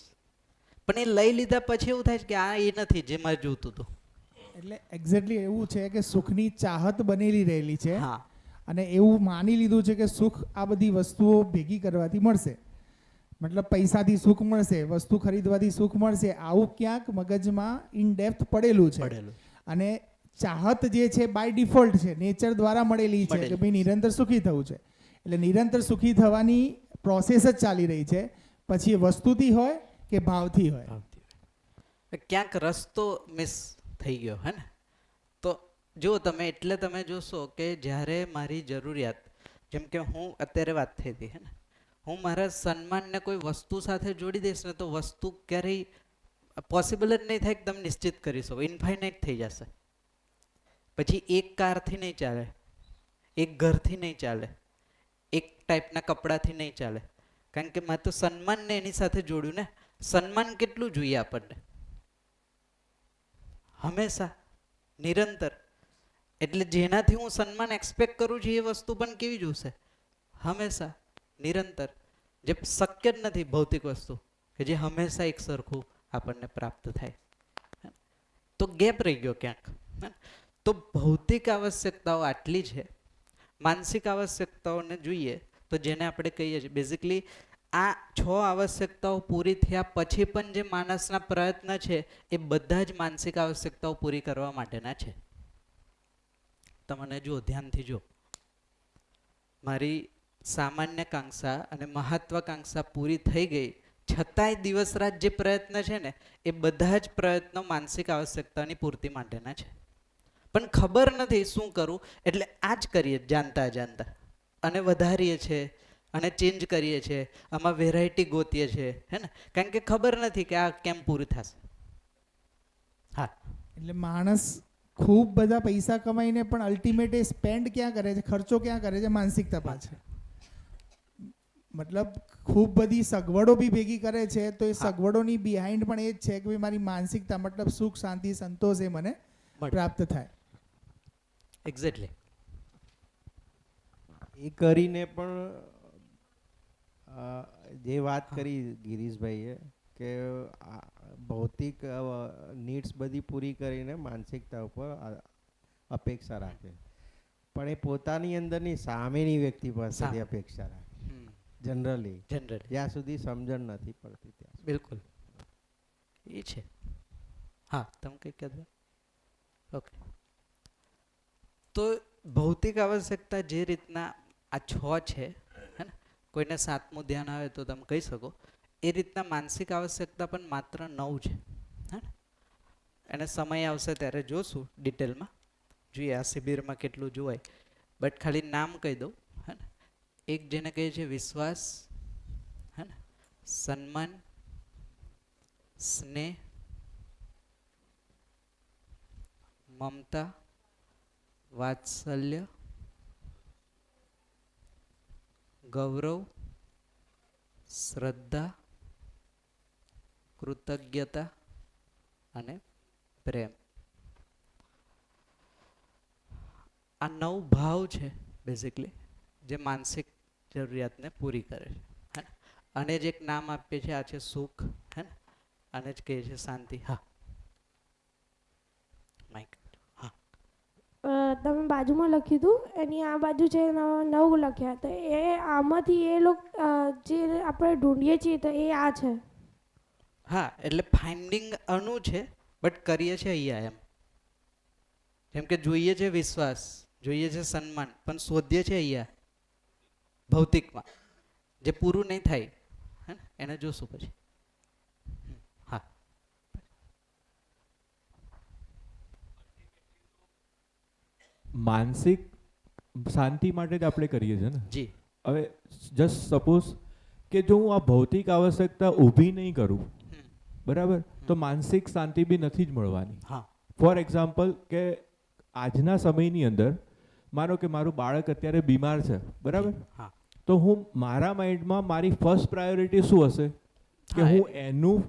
પણ એ લઈ લીધા પછી એવું થાય છે કે આ એ નથી જે મારે જોતું હતું. એટલે એક્ઝેક્ટલી એવું છે કે સુખની ચાહત બનેલી રહેલી છે. હા. અને એવું માની લીધું છે કે સુખ આ બધી વસ્તુઓ ભેગી કરવાથી મળશે. મતલબ પૈસાથી સુખ મળશે, વસ્તુ ખરીદવાથી સુખ મળશે, આવું ક્યાંક મગજમાં ઇન ડેપ્થ પડેલું છે. અને ચાહત જે છે બાય ડિફોલ્ટ છે, નેચર દ્વારા મળેલી છે કે ભાઈ નિરંતર સુખી થવું છે. એટલે નિરંતર સુખી થવાની પ્રોસેસ જ ચાલી રહી છે, પછી એ વસ્તુથી હોય કે ભાવથી હોય. ક્યાંક રસ્તો મિસ થઈ ગયો હે ને. તો જો તમે એટલે તમે જોશો કે જ્યારે મારી જરૂરિયાત, જેમ કે હું અત્યારે વાત થઈ હતી હે ને, હું મારા સન્માનને કોઈ વસ્તુ સાથે જોડી દઈશ ને તો વસ્તુ ક્યારેય પોસિબલ જ નહીં થાય. એકદમ નિશ્ચિત કરી શકો, ઇન્ફાઇનાઇટ થઈ જશે. પછી એક કારથી નહીં ચાલે, એક ઘરથી નહીં ચાલે, એક ટાઈપના કપડાથી નહીં ચાલે, કારણ કે મેં તો સન્માનને એની સાથે જોડ્યું ને. સન્માન કેટલું જોઈએ આપણને? હંમેશા, નિરંતર. એટલે જેનાથી હું સન્માન એક્સપેક્ટ કરું છું એ વસ્તુ પણ કેવી જોશે? હંમેશા, નિરંતર. જે શક્ય જ નથી ભૌતિક વસ્તુ કે જે હંમેશા એક સરખું આપણને પ્રાપ્ત થાય. તો ગેપ રહી ગયો ક્યાંક. તો ભૌતિક આવશ્યકતાઓ આટલી છે. માનસિક આવશ્યકતાઓને જોઈએ તો જેને આપણે કહીએ છીએ બેઝિકલી આ 6 આવશ્યકતાઓ પૂરી થયા પછી પણ જે માણસના પ્રયત્ન છે એ બધા જ માનસિક આવશ્યકતાઓ પૂરી કરવા માટેના છે. તમને જુઓ, ધ્યાનથી જુઓ, મારી સામાન્ય કાંક્ષા અને મહત્વાકાંક્ષા પૂરી થઈ ગઈ છતાંય દિવસ રાત જે પ્રયત્ન છે ને એ બધા જ પ્રયત્નો માનસિક આવશ્યકતાની પૂર્તિ માટેના છે. પણ ખબર નથી શું કરું, એટલે આ જ કરીએ જાણતા જાણતા, અને વધારીએ છીએ અને ચેન્જ કરીએ છીએ, આમાં વેરાયટી ગોતીએ છીએ, હે ને, કારણ કે ખબર નથી કે આ કેમ પૂરી થશે. હા, એટલે માણસ ખૂબ બધા પૈસા કમાઈને પણ અલ્ટિમેટ એ સ્પેન્ડ ક્યાં કરે છે, ખર્ચો ક્યાં કરે છે? માનસિકતા પાછળ. મતલબ ખૂબ બધી સગવડો બી ભેગી કરે છે તો એ સગવડોની બિહાઇન્ડ પણ એ જ છે કે ભાઈ મારી માનસિકતા, મતલબ સુખ, શાંતિ, સંતોષ એ મને પ્રાપ્ત થાય. એક્ઝેક્ટલી. એ કરીને પણ જે વાત કરી ગિરીશભાઈએ કે ભૌતિક નીડ્સ બધી પૂરી કરીને માનસિકતા ઉપર અપેક્ષા રાખે, પણ એ પોતાની અંદરની સામેની વ્યક્તિ પાસેથી અપેક્ષા રાખે. જનરલી જ્યાં સુધી સમજણ નથી પડતી ત્યાં. બિલકુલ એ છે. હા, તમે કંઈક કહેતા? ઓકે. તો ભૌતિક આવશ્યકતા જે રીતના આ 6 છે, હે ને, કોઈને 7મું ધ્યાન આવે તો તમે કહી શકો, એ રીતના માનસિક આવશ્યકતા પણ માત્ર 9 છે. હે ને, એને સમય આવશે ત્યારે જોશું ડિટેલમાં, જોઈએ આ શિબિરમાં કેટલું જોવાય. બટ ખાલી નામ કહી દઉં. હે ને, એક જેને કહે છે વિશ્વાસ, હે ને, સન્માન, સ્નેહ, મમતા, વાત્સલ્ય, ગૌરવ, શ્રદ્ધા, કૃતજ્ઞતા અને પ્રેમ. આ 9 ભાવ છે બેઝિકલી જે માનસિક જરૂરિયાતને પૂરી કરે છે. અને જે એક નામ આપીએ છીએ આ છે સુખ, હે ને, આને જ કહે છે શાંતિ. હા, માઇક. તમે બાજુમાં લખ્યું હતું, એની આ બાજુ છે 9 લખ્યા, તો એ આમાંથી એ લોકો જે આપણે ઢૂંઢીએ છીએ તો એ આ છે. હા, એટલે ફાઇન્ડિંગ અનુ છે, બટ કરીએ છીએ અહીંયા એમ. જેમ કે જોઈએ છે વિશ્વાસ, જોઈએ છે સન્માન, પણ શોધીએ છીએ અહીંયા ભૌતિકમાં, જે પૂરું નહીં થાય, હે ને, એને જોશું પછી. હા, માનસિક શાંતિ માટે જ આપણે કરીએ છીએ ને. જી. હવે જસ્ટ સપોઝ કે જો હું આ ભૌતિક આવશ્યકતા ઊભી નહીં કરું, બરાબર, તો માનસિક શાંતિ બી નથી જ મળવાની. હા. ફોર એક્ઝામ્પલ કે આજના સમયની અંદર માનો કે મારું બાળક અત્યારે બીમાર છે, બરાબર, હા, તો હું મારા માઇન્ડમાં મારી ફર્સ્ટ પ્રાયોરિટી શું હશે કે હું એનું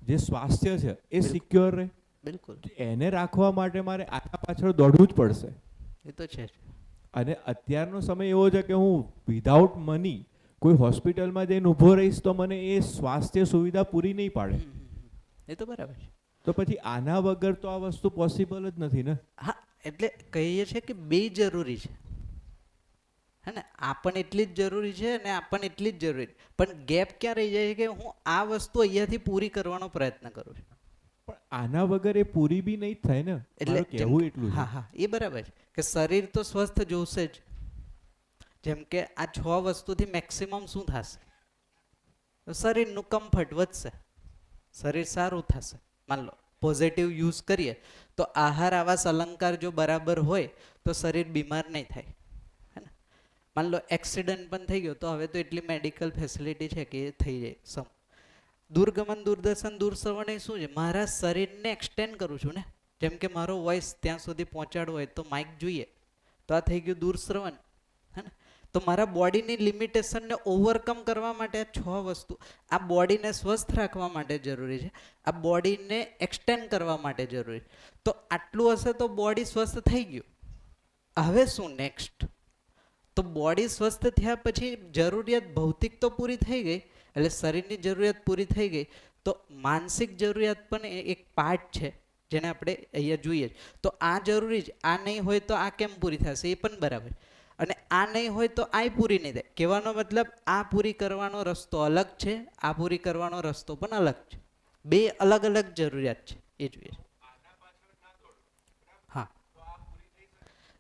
જે સ્વાસ્થ્ય છે એ સિક્યોર રહે. બિલકુલ. એને રાખવા માટે મારે આના પાછળ દોડવું જ પડશે. એ તો છે. અને અત્યારનો સમય એવો છે કે હું વિધાઉટ મની કોઈ હોસ્પિટલમાં જઈને ઊભો રહીશ તો મને એ સ્વાસ્થ્ય સુવિધા પૂરી નહીં પાડે. એ તો બરાબર છે. તો પછી આના વગર તો આ વસ્તુ પોસિબલ જ નથી ને. હા, એટલે કહીએ છીએ કે બે જરૂરી છે, હે ને, આ પણ એટલી જ જરૂરી છે અને આ પણ એટલી જ જરૂરી છે. પણ ગેપ ક્યાં રહી જાય છે કે હું આ વસ્તુ અહીંયાથી પૂરી કરવાનો પ્રયત્ન કરું છું, પણ આના વગર એ પૂરી બી નહીં થાય ને. એટલે કહેવું એટલું. હા હા, એ બરાબર છે કે શરીર તો સ્વસ્થ જોશે જ. જેમ કે આ 6 વસ્તુથી મેક્સિમમ શું થશે? શરીરનું કમ્ફર્ટ વધશે, શરીર સારું થશે. માન લો પોઝિટિવ યુઝ કરીએ તો આહાર આવાસ અલંકાર જો બરાબર હોય તો શરીર બીમાર નહીં થાય. હે ને? માન લો એક્સિડન્ટ પણ થઈ ગયો તો હવે તો એટલી મેડિકલ ફેસિલિટી છે કે એ થઈ જાય. દૂરગમન, દૂરદર્શન, દૂરશ્રવણ એ શું છે? મારા શરીરને એક્સટેન્ડ કરું છું ને. જેમ કે મારો વોઇસ ત્યાં સુધી પહોંચાડવો હોય તો માઇક જોઈએ, તો આ થઈ ગયું દૂરશ્રવણ. હે ને? તો મારા બોડીની લિમિટેશનને ઓવરકમ કરવા માટે આ 6 વસ્તુ, આ બોડીને સ્વસ્થ રાખવા માટે જરૂરી છે, આ બોડીને એક્સટેન્ડ કરવા માટે જરૂરી. તો આટલું હશે તો બોડી સ્વસ્થ થઈ ગયું. હવે શું નેક્સ્ટ? તો બોડી સ્વસ્થ થયા પછી જરૂરિયાત ભૌતિક તો પૂરી થઈ ગઈ, એટલે શરીરની જરૂરિયાત પૂરી થઈ ગઈ, તો માનસિક જરૂરિયાત પણ એક પાર્ટ છે જેને આપણે અહીંયા જોઈએ. તો આ જરૂરી છે, આ નહીં હોય તો આ કેમ પૂરી થશે? એ પણ બરાબર. અને આ નહીં હોય તો આ પૂરી નહીં થાય. કહેવાનો મતલબ આ પૂરી કરવાનો રસ્તો અલગ છે, આ પૂરી કરવાનો રસ્તો પણ અલગ છે. બે અલગ અલગ જરૂરિયાત છે, એ જોઈએ. હા,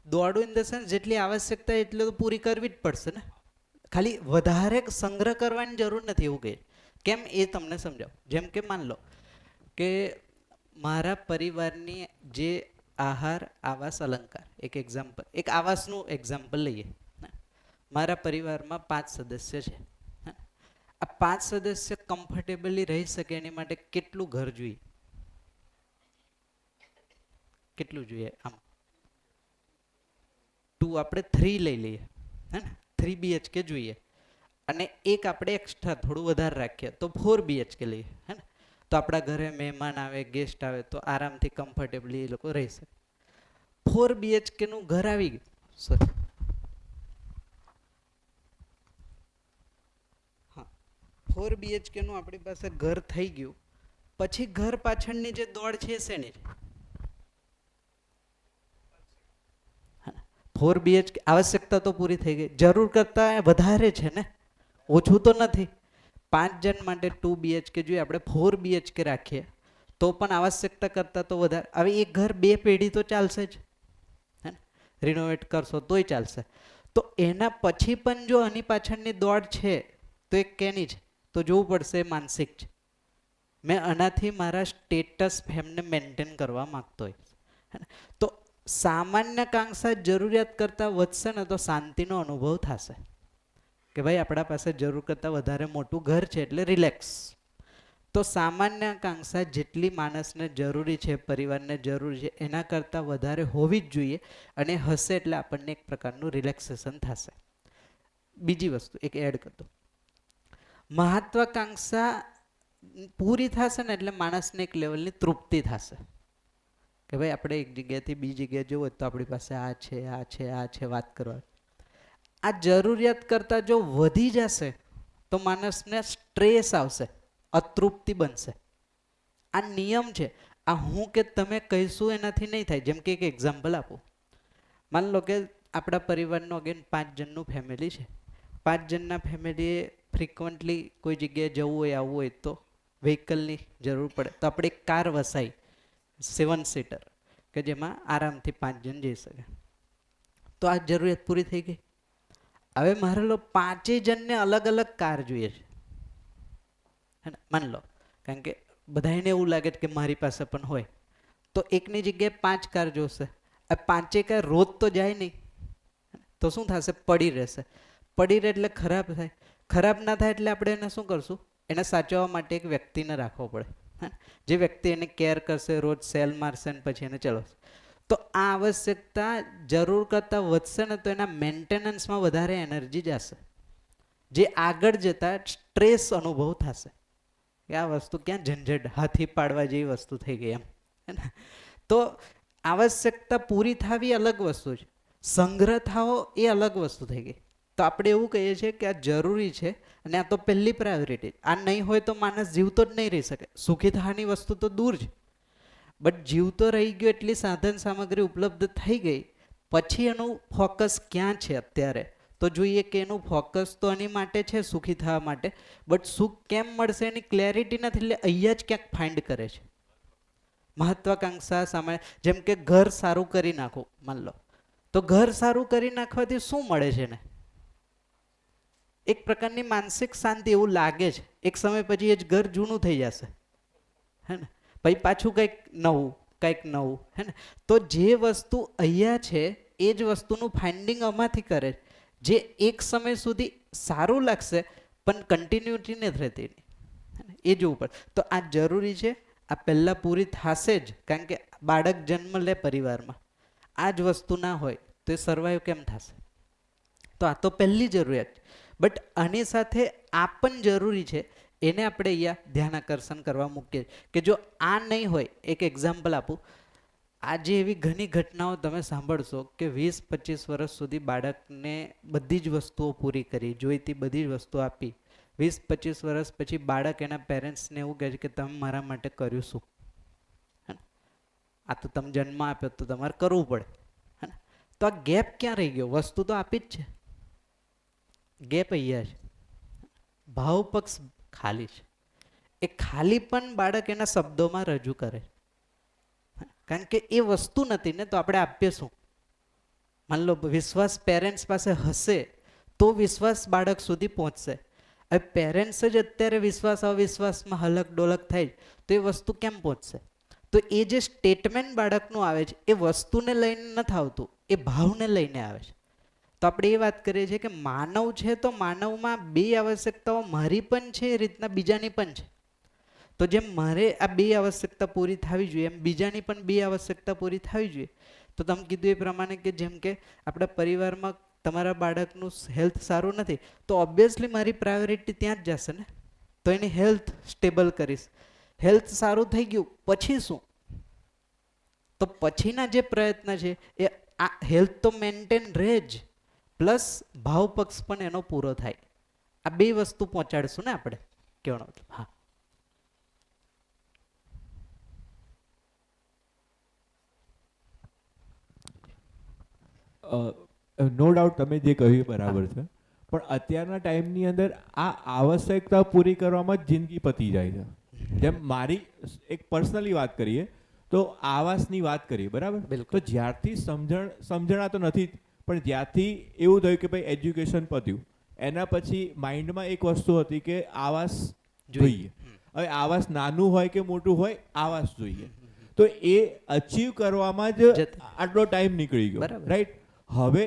દોડું ઇન ધ સેન્સ જેટલી આવશ્યકતા એટલી તો પૂરી કરવી જ પડશે ને. ખાલી વધારે સંગ્રહ કરવાની જરૂર નથી એવું કહે. કેમ એ તમને સમજાવું. જેમ કે માન લો કે મારા પરિવારની જે આહાર આવાસ અલંકાર, એક એક્ઝામ્પલ, એક આવાસનું એક્ઝામ્પલ લઈએ. મારા પરિવારમાં 5 સદસ્ય છે. આ 5 સદસ્ય કમ્ફર્ટેબલી રહી શકે એની માટે કેટલું ઘર જોઈએ? કેટલું જોઈએ? આમ 2 આપણે 3 લઈ લઈએ, હે ને? 3 BHK જોઈએ, અને એક આપણે એક્સ્ટ્રા થોડું વધારે રાખીએ તો 4 BHK લઈએ, હે ને? તો આપણા ઘરે મહેમાન આવે, ગેસ્ટ આવે તો આરામથી કમ્ફર્ટેબલી એ લોકો રહી શકે. 4 BHK નું ઘર આવી ગયું. સોરી, હા, 4 BHK નું આપણી પાસે ઘર થઈ ગયું. પછી ઘર પાછળની જે દોડ છે શેની છે? 4 BHK આવશ્યકતા તો પૂરી થઈ ગઈ, જરૂર કરતા વધારે છે ને, ઓછું તો નથી. 5 જણ માટે 2 BHK જોઈએ, આપણે 4 BHK રાખીએ તો પણ આવશ્યકતા કરતાં તો વધારે. હવે એક ઘર 2 પેઢી તો ચાલશે જ, હે ને? રિનોવેટ કરશો તોય ચાલશે. તો એના પછી પણ જો આની પાછળની દોડ છે તો એ કેની છે? તો જોવું પડશે એ માનસિક છે. મેં આનાથી મારા સ્ટેટસ એમને મેન્ટેન કરવા માગતો હોય, હે ને? તો સામાન્ય કાંક્ષા જરૂરિયાત કરતાં વધશે ને તો શાંતિનો અનુભવ થશે કે ભાઈ આપણા પાસે જરૂર કરતાં વધારે મોટું ઘર છે એટલે રિલેક્સ. તો સામાન્ય આકાંક્ષા જેટલી માણસને જરૂરી છે, પરિવારને જરૂરી છે, એના કરતાં વધારે હોવી જ જોઈએ, અને હશે એટલે આપણને એક પ્રકારનું રિલેક્સેશન થશે. બીજી વસ્તુ એક એડ કરતો, મહત્વાકાંક્ષા પૂરી થશે ને એટલે માણસને એક લેવલની તૃપ્તિ થશે કે ભાઈ આપણે એક જગ્યાએથી બીજી જગ્યાએ જવું હોય તો આપણી પાસે આ છે, આ છે, આ છે, વાત કરવા. આ જરૂરિયાત કરતાં જો વધી જશે તો માણસને સ્ટ્રેસ આવશે, અતૃપ્તિ બનશે. આ નિયમ છે. આ હું કે તમે કહીશું એનાથી નહીં થાય. જેમ કે એક એક્ઝામ્પલ આપું. માન લો કે આપણા પરિવારનું અગેન 5 જણનું ફેમિલી છે. 5 જણના ફેમિલીએ ફ્રિકવન્ટલી કોઈ જગ્યાએ જવું હોય, આવવું હોય તો વ્હીકલની જરૂર પડે, તો આપણે એક કાર વસાઈ 7 સીટર કે જેમાં આરામથી 5 જણ જઈ શકે. તો આ જરૂરિયાત પૂરી થઈ ગઈ. હવે મારે લો 5 જણને અલગ અલગ કાર જોઈએ છે, હે ને? માન લો, કારણ કે બધાને એવું લાગે કે મારી પાસે પણ હોય, તો એકની જગ્યાએ 5 કાર જોશે. આ 5 કાર રોજ તો જાય નહીં, તો શું થશે? પડી રહેશે. પડી રહે એટલે ખરાબ થાય. ખરાબ ના થાય એટલે આપણે એને શું કરશું? એને સાચવવા માટે એક વ્યક્તિને રાખવો પડે, જે વ્યક્તિ એને કેર કરશે, રોજ સેલ મારશે ને પછી એને ચલાવશે. તો આ આવશ્યકતા જરૂર કરતાં વધશે ને તો એના મેન્ટેનન્સમાં વધારે એનર્જી જશે, જે આગળ જતાં સ્ટ્રેસ અનુભવ થશે કે આ વસ્તુ ક્યાં ઝંઝટ, હાથી પાડવા જેવી વસ્તુ થઈ ગઈ એમ, હે ને? તો આવશ્યકતા પૂરી થવી અલગ વસ્તુ છે, સંગ્રહ થવો એ અલગ વસ્તુ થઈ ગઈ. તો આપણે એવું કહીએ છીએ કે આ જરૂરી છે અને આ તો પહેલી પ્રાયોરિટી. આ નહીં હોય તો માણસ જીવતો જ નહીં રહી શકે. સુખી થવાની વસ્તુ તો દૂર છે, બટ જીવતો રહી ગયો એટલી સાધન સામગ્રી ઉપલબ્ધ થઈ ગઈ પછી એનું ફોકસ ક્યાં છે અત્યારે? તો જોઈએ કે એનું ફોકસ તો એની માટે છે, સુખી થવા માટે, બટ સુખ કેમ મળશે એની ક્લેરિટી નથી, એટલે અહીંયા જ ક્યાંક ફાઇન્ડ કરે છે. મહત્વાકાંક્ષા સામાન્ય, જેમ કે ઘર સારું કરી નાખું માન લો, તો ઘર સારું કરી નાખવાથી શું મળે છે ને? એક પ્રકારની માનસિક શાંતિ, એવું લાગે છે. એક સમય પછી એ જ ઘર જૂનું થઈ જશે, હે ને? પછી પાછું કંઈક નવું હે ને. તો જે વસ્તુ અહીંયા છે એ જ વસ્તુનું ફાઇન્ડિંગ આમાંથી કરે, જે એક સમય સુધી સારું લાગશે પણ કન્ટિન્યુટી નથી રહેતી એની. એ જોવું પડે. તો આ જરૂરી છે, આ પહેલાં પૂરી થશે જ, કારણ કે બાળક જન્મ લે પરિવારમાં, આ જ વસ્તુ ના હોય તો એ સર્વાઈવ કેમ થશે? તો આ તો પહેલી જરૂરિયાત છે. બટ આની સાથે આ પણ જરૂરી છે, એને આપણે અહીંયા ધ્યાન આકર્ષણ કરવા મૂકીએ કે જો આ નહીં હોય, એક એક્ઝામ્પલ આપું, આજે એવી ઘણી ઘટનાઓ તમે સાંભળશો કે 20-25 વર્ષ સુધી બાળકને બધી જ વસ્તુઓ પૂરી કરી, જોઈતી બધી જ વસ્તુ આપી, 20-25 વર્ષ પછી બાળક એના પેરેન્ટ્સને એવું કહે છે કે તમે મારા માટે કર્યું શું? આ તો તમે જન્મ આપ્યો તો તમારે કરવું પડે, હે ને. તો આ ગેપ ક્યાં રહી ગયો? વસ્તુ તો આપી જ છે, ગેપ અહીંયા છે. ભાવ પક્ષ ખાલી છે. એ ખાલી પણ બાળક એના શબ્દોમાં રજૂ કરે, કારણ કે એ વસ્તુ નથી ને, તો આપણે આપીએ શું? માન લો વિશ્વાસ પેરેન્ટ્સ પાસે હશે તો વિશ્વાસ બાળક સુધી પહોંચશે. હવે પેરેન્ટ્સ જ અત્યારે વિશ્વાસ અવિશ્વાસમાં હલક ડોલક થાય તો એ વસ્તુ કેમ પહોંચશે? તો એ જે સ્ટેટમેન્ટ બાળકનું આવે છે એ વસ્તુને લઈને નથી આવતું, એ ભાવને લઈને આવે છે. તો આપણે એ વાત કરીએ છીએ કે માનવ છે તો માનવમાં બે આવશ્યકતાઓ મારી પણ છે, એ રીતના બીજાની પણ છે. તો જેમ મારે આ બે આવશ્યકતા પૂરી થવી જોઈએ એમ બીજાની પણ બે આવશ્યકતા પૂરી થવી જોઈએ. તો તમે કીધું એ પ્રમાણે કે જેમ કે આપણા પરિવારમાં તમારા બાળકનું હેલ્થ સારું નથી તો ઓબ્વિયસલી મારી પ્રાયોરિટી ત્યાં જ જશે ને. તો એની હેલ્થ સ્ટેબલ કરીશ. હેલ્થ સારું થઈ ગયું પછી શું? તો પછીના જે પ્રયત્ન છે એ આ હેલ્થ તો મેન્ટેન રહે જ, પ્લસ ભાવ પક્ષ પણ એનો પૂરો થાય. આ બે વસ્તુ પહોંચાડશું ને આપણે, કહેવાનો મતલબ. હા, નો ડાઉટ તમે જે કહ્યું એ બરાબર છે, પણ અત્યારના ટાઈમની અંદર આ આવશ્યકતા પૂરી કરવામાં જ જિંદગી પતી જાય છે. જેમ મારી એક પર્સનલી વાત કરીએ તો આવાસની વાત કરીએ, બરાબર? તો જ્યારથી સમજણા તો નથી, પણ જ્યારથી એવું થયું કે ભાઈ એજ્યુકેશન પત્યું, એના પછી માઇન્ડમાં એક વસ્તુ હતી કે આવાસ જોઈએ. હવે આવાસ નાનું હોય કે મોટું હોય, આવાસ જોઈએ. તો એ અચીવ કરવામાં જ આટલો ટાઈમ નીકળી ગયો, રાઈટ? હવે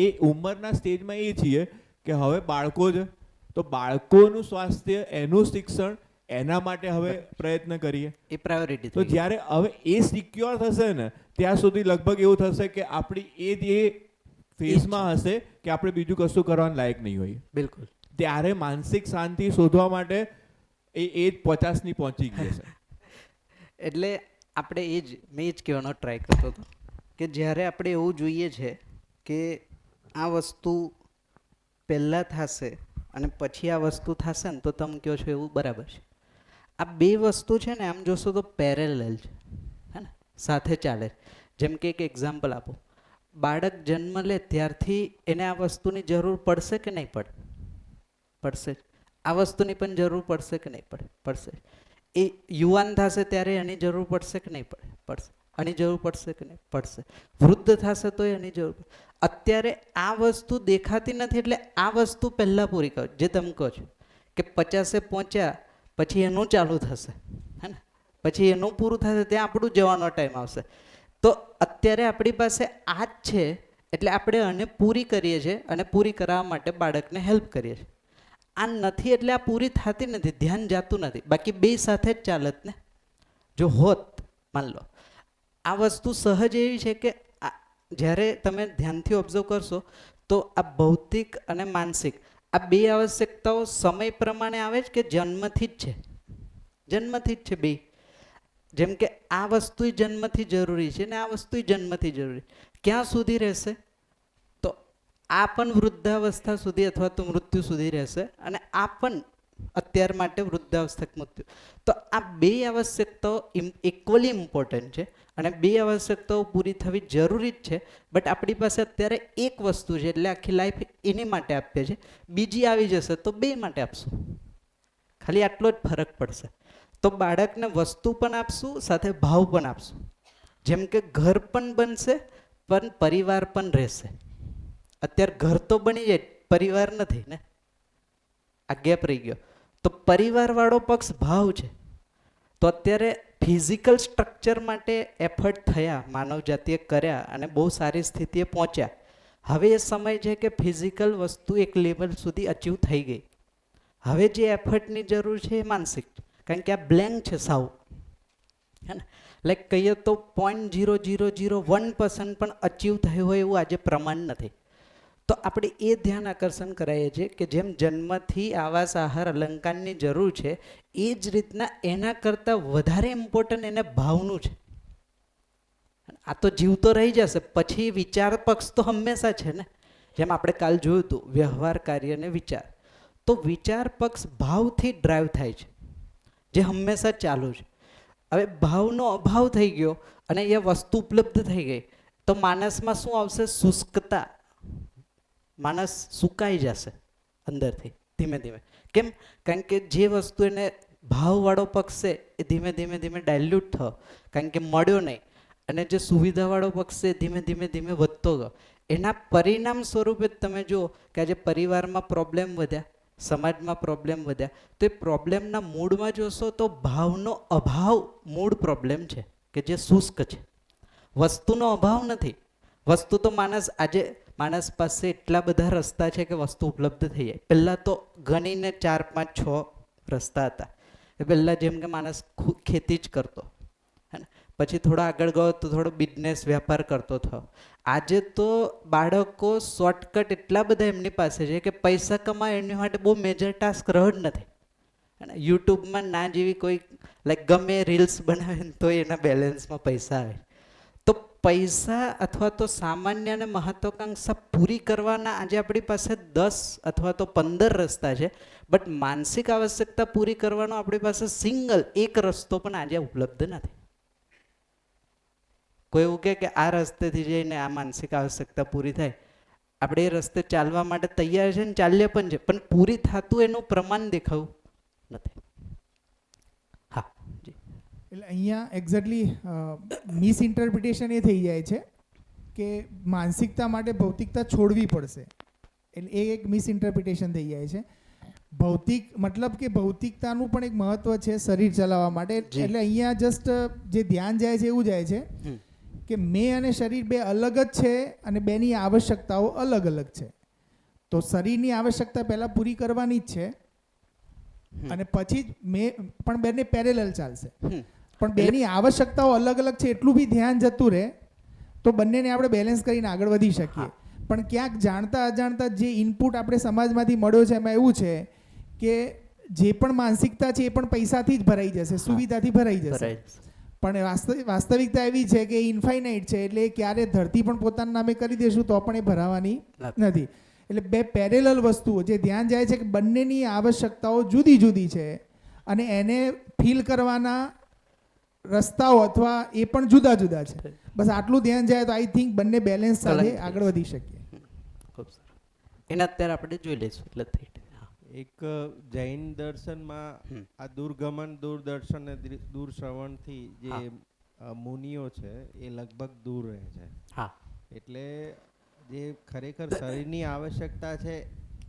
એ ઉંમરના સ્ટેજમાં એ છીએ કે હવે બાળકો જ, તો બાળકોનું સ્વાસ્થ્ય, એનું શિક્ષણ, એના માટે હવે પ્રયત્ન કરીએ, એ પ્રાયોરિટી. તો જ્યારે હવે એ સિક્યોર થશે ને ત્યાં સુધી લગભગ એવું થશે કે આપણી એ ફેઝમાં હશે કે આપણે બીજું કશું કરવાનું લાયક નહીં હોઈએ. બિલકુલ. ત્યારે માનસિક શાંતિ શોધવા માટે એ જ 50ની પહોંચી ગઈ છે. એટલે આપણે મેં જ કહેવાનો ટ્રાય કરતો હતો કે જ્યારે આપણે એવું જોઈએ છે કે આ વસ્તુ પહેલાં થશે અને પછી આ વસ્તુ થશે ને, તો તમે કહો છો એવું બરાબર છે. આ બે વસ્તુ છે ને આમ જોશો તો પેરેલલ છે, હે ને, સાથે ચાલે. જેમ કે એક એક્ઝામ્પલ આપો, બાળક જન્મ લે ત્યારથી એને આ વસ્તુની જરૂર પડશે કે નહીં પડે? પડશે. આ વસ્તુની પણ જરૂર પડશે કે નહીં પડે? પડશે. એ યુવાન થશે ત્યારે એની જરૂર પડશે કે નહીં પડે? પડશે. આની જરૂર પડશે કે નહીં? પડશે. વૃદ્ધ થશે તો એની જરૂર પડશે. અત્યારે આ વસ્તુ દેખાતી નથી એટલે આ વસ્તુ પહેલાં પૂરી કરો. જે તમે કહો છો કે 50 પહોંચ્યા પછી એનું ચાલુ થશે, હે ને, પછી એનું પૂરું થશે, ત્યાં આપણું જવાનો ટાઈમ આવશે. તો અત્યારે આપણી પાસે આ જ છે એટલે આપણે આને પૂરી કરીએ છીએ અને પૂરી કરાવવા માટે બાળકને હેલ્પ કરીએ છીએ. આ નથી એટલે આ પૂરી થતી નથી, ધ્યાન જાતું નથી. બાકી બે સાથે જ ચાલત ને. જો હોત, માન લો આ વસ્તુ સહજ એવી છે કે જ્યારે તમે ધ્યાનથી ઓબ્ઝર્વ કરશો તો આ ભૌતિક અને માનસિક આ બે આવશ્યકતાઓ સમય પ્રમાણે આવે છે કે જન્મથી જ છે? જન્મથી જ છે બે. જેમ કે આ વસ્તુ જન્મથી જરૂરી છે ને આ વસ્તુ જન્મથી જરૂરી. ક્યાં સુધી રહેશે? તો આ પણ વૃદ્ધાવસ્થા સુધી અથવા તો મૃત્યુ સુધી રહેશે અને આ પણ અત્યાર માટે વૃદ્ધાવસ્થક મૃત્યુ. તો આ બે આવશ્યકતાઓ ઇક્વલી ઇમ્પોર્ટન્ટ છે અને બે આવશ્યકતાઓ પૂરી થવી જરૂરી જ છે. બટ આપણી પાસે અત્યારે એક વસ્તુ છે એટલે આખી લાઈફ એની માટે આપીએ છીએ. બીજી આવી જશે તો બે માટે આપશું. ખાલી આટલો જ ફરક પડશે. તો બાળકને વસ્તુ પણ આપશું સાથે ભાવ પણ આપશું. જેમ કે ઘર પણ બનશે પણ પરિવાર પણ રહેશે. અત્યારે ઘર તો બની જાય, પરિવાર નથી ને, આ ગેપ રહી ગયો. તો પરિવારવાળો પક્ષ ભાવ છે. તો અત્યારે ફિઝિકલ સ્ટ્રક્ચર માટે એફર્ટ થયા, માનવ જાતિએ કર્યા અને બહુ સારી સ્થિતિએ પહોંચ્યા. હવે એ સમય છે કે ફિઝિકલ વસ્તુ એક લેવલ સુધી અચીવ થઈ ગઈ. હવે જે એફર્ટની જરૂર છે એ માનસિક, કારણ કે આ બ્લેન્ક છે સાવ, હે ને. લાઈક કહીએ તો 0.0001% પણ અચીવ થયું હોય એવું આજે પ્રમાણ નથી. તો આપણે એ ધ્યાન આકર્ષણ કરાવીએ છીએ કે જેમ જન્મથી આવાસ આહાર અલંકારની જરૂર છે, એ જ રીતના એના કરતાં વધારે ઇમ્પોર્ટન્ટ એને ભાવનું છે. આ તો જીવતો રહી જશે, પછી વિચાર પક્ષ તો હંમેશા છે ને. જેમ આપણે કાલ જોયું હતું વ્યવહાર, કાર્ય અને વિચાર. તો વિચાર પક્ષ ભાવથી ડ્રાઈવ થાય છે, જે હંમેશા ચાલુ છે. હવે ભાવનો અભાવ થઈ ગયો અને એ વસ્તુ ઉપલબ્ધ થઈ ગઈ તો માણસમાં શું આવશે? શુષ્કતા. માણસ સુકાઈ જશે અંદરથી ધીમે ધીમે. કેમ? કારણ કે જે વસ્તુ એને ભાવવાળો પક્ષ છે એ ધીમે ધીમે ધીમે ડાયલ્યુટ થયો, કારણ કે મળ્યો નહીં. અને જે સુવિધાવાળો પક્ષ છે ધીમે ધીમે ધીમે વધતો ગયો. એના પરિણામ સ્વરૂપે જ તમે જુઓ કે આજે પરિવારમાં પ્રોબ્લેમ વધ્યા, સમાજમાં પ્રોબ્લેમ વધ્યા. તો એ પ્રોબ્લેમના મૂળમાં જોશો તો ભાવનો અભાવ મૂળ પ્રોબ્લેમ છે, કે જે શુષ્ક છે. વસ્તુનો અભાવ નથી. વસ્તુ તો માણસ પાસે એટલા બધા રસ્તા છે કે વસ્તુ ઉપલબ્ધ થઈ જાય. પહેલાં તો ગણીને 4, 5, 6 રસ્તા હતા. એ પહેલાં જેમ કે માણસ ખેતી જ કરતો, હે ને. પછી થોડો આગળ ગયો તો થોડો બિઝનેસ, વ્યાપાર કરતો થયો. આજે તો બાળકો શોર્ટકટ એટલા બધા એમની પાસે છે કે પૈસા કમાય એની માટે બહુ મેજર ટાસ્ક રહ્યો જ નથી. અને યુટ્યુબમાં ના જેવી કોઈ લાઈક ગમે રીલ્સ બનાવે ને તો એના બેલેન્સમાં પૈસા આવે. તો પૈસા અથવા તો સામાન્ય અને મહત્વાકાંક્ષા પૂરી કરવાના આજે આપણી પાસે 10 અથવા તો 15 રસ્તા છે, બટ માનસિક આવશ્યકતા પૂરી કરવાનો આપણી પાસે સિંગલ એક રસ્તો પણ આજે ઉપલબ્ધ નથી. કોઈ એવું કહે કે આ રસ્તેથી જઈને આ માનસિક આવશ્યકતા પૂરી થાય, આપણે એ રસ્તે ચાલવા માટે તૈયાર છે ને ચાલીએ પણ છે, પણ પૂરી થતું એનું પ્રમાણ દેખાવું નથી. હા જી. એટલે અહીંયા એક્ઝેક્ટલી મિસઇન્ટરપ્રિટેશન એ થઈ જાય છે કે માનસિકતા માટે ભૌતિકતા છોડવી પડશે. એટલે એ એક મિસઇન્ટરપ્રિટેશન થઈ જાય છે. ભૌતિક મતલબ કે ભૌતિકતાનું પણ એક મહત્વ છે શરીર ચલાવવા માટે. એટલે અહીંયા જસ્ટ જે ધ્યાન જાય છે એવું જાય છે કે મેં અને શરીર બે અલગ જ છે અને બેની આવશ્યકતાઓ અલગ અલગ છે. તો શરીરની આવશ્યકતા પહેલાં પૂરી કરવાની જ છે અને પછી જ મેં પણ બેને પેરેલલ ચાલશે. પણ બેની આવશ્યકતાઓ અલગ અલગ છે એટલું બી ધ્યાન જતું રહે તો બંનેને આપણે બેલેન્સ કરીને આગળ વધી શકીએ. પણ ક્યાંક જાણતા અજાણતા જે ઇનપુટ આપણે સમાજમાંથી મળ્યો છે એમાં એવું છે કે જે પણ માનસિકતા છે એ પણ પૈસાથી જ ભરાઈ જશે, સુવિધાથી ભરાઈ જશે. પણ વાસ્તવિકતા એવી છે કે ઇન્ફાઇનાઇટ છે, એટલે ક્યારે ધરતી પણ પોતાના નામે કરી દેશું તો પણ એ ભરાવાની નથી. એટલે બે પેરેલલ વસ્તુઓ જે ધ્યાન જાય છે કે બંનેની આવશ્યકતાઓ જુદી જુદી છે અને એને ફીલ કરવાના રસ્તાઓ અથવા એ પણ જુદા જુદા છે. બસ આટલું ધ્યાન જાય તો આઈ થિંક બંને બેલેન્સ સાથે આગળ વધી શકીએ. ખૂબ સરસ. એને અત્યારે આપણે જોઈ લઈશું એટલે થઈ. એક જૈન દર્શનમાં આ દૂરગમન, દૂરદર્શન અને દૂરશ્રવણથી જે મુનિઓ છે એ લગભગ દૂર રહે છે. હા. એટલે જે ખરેખર શરીરની આવશ્યકતા છે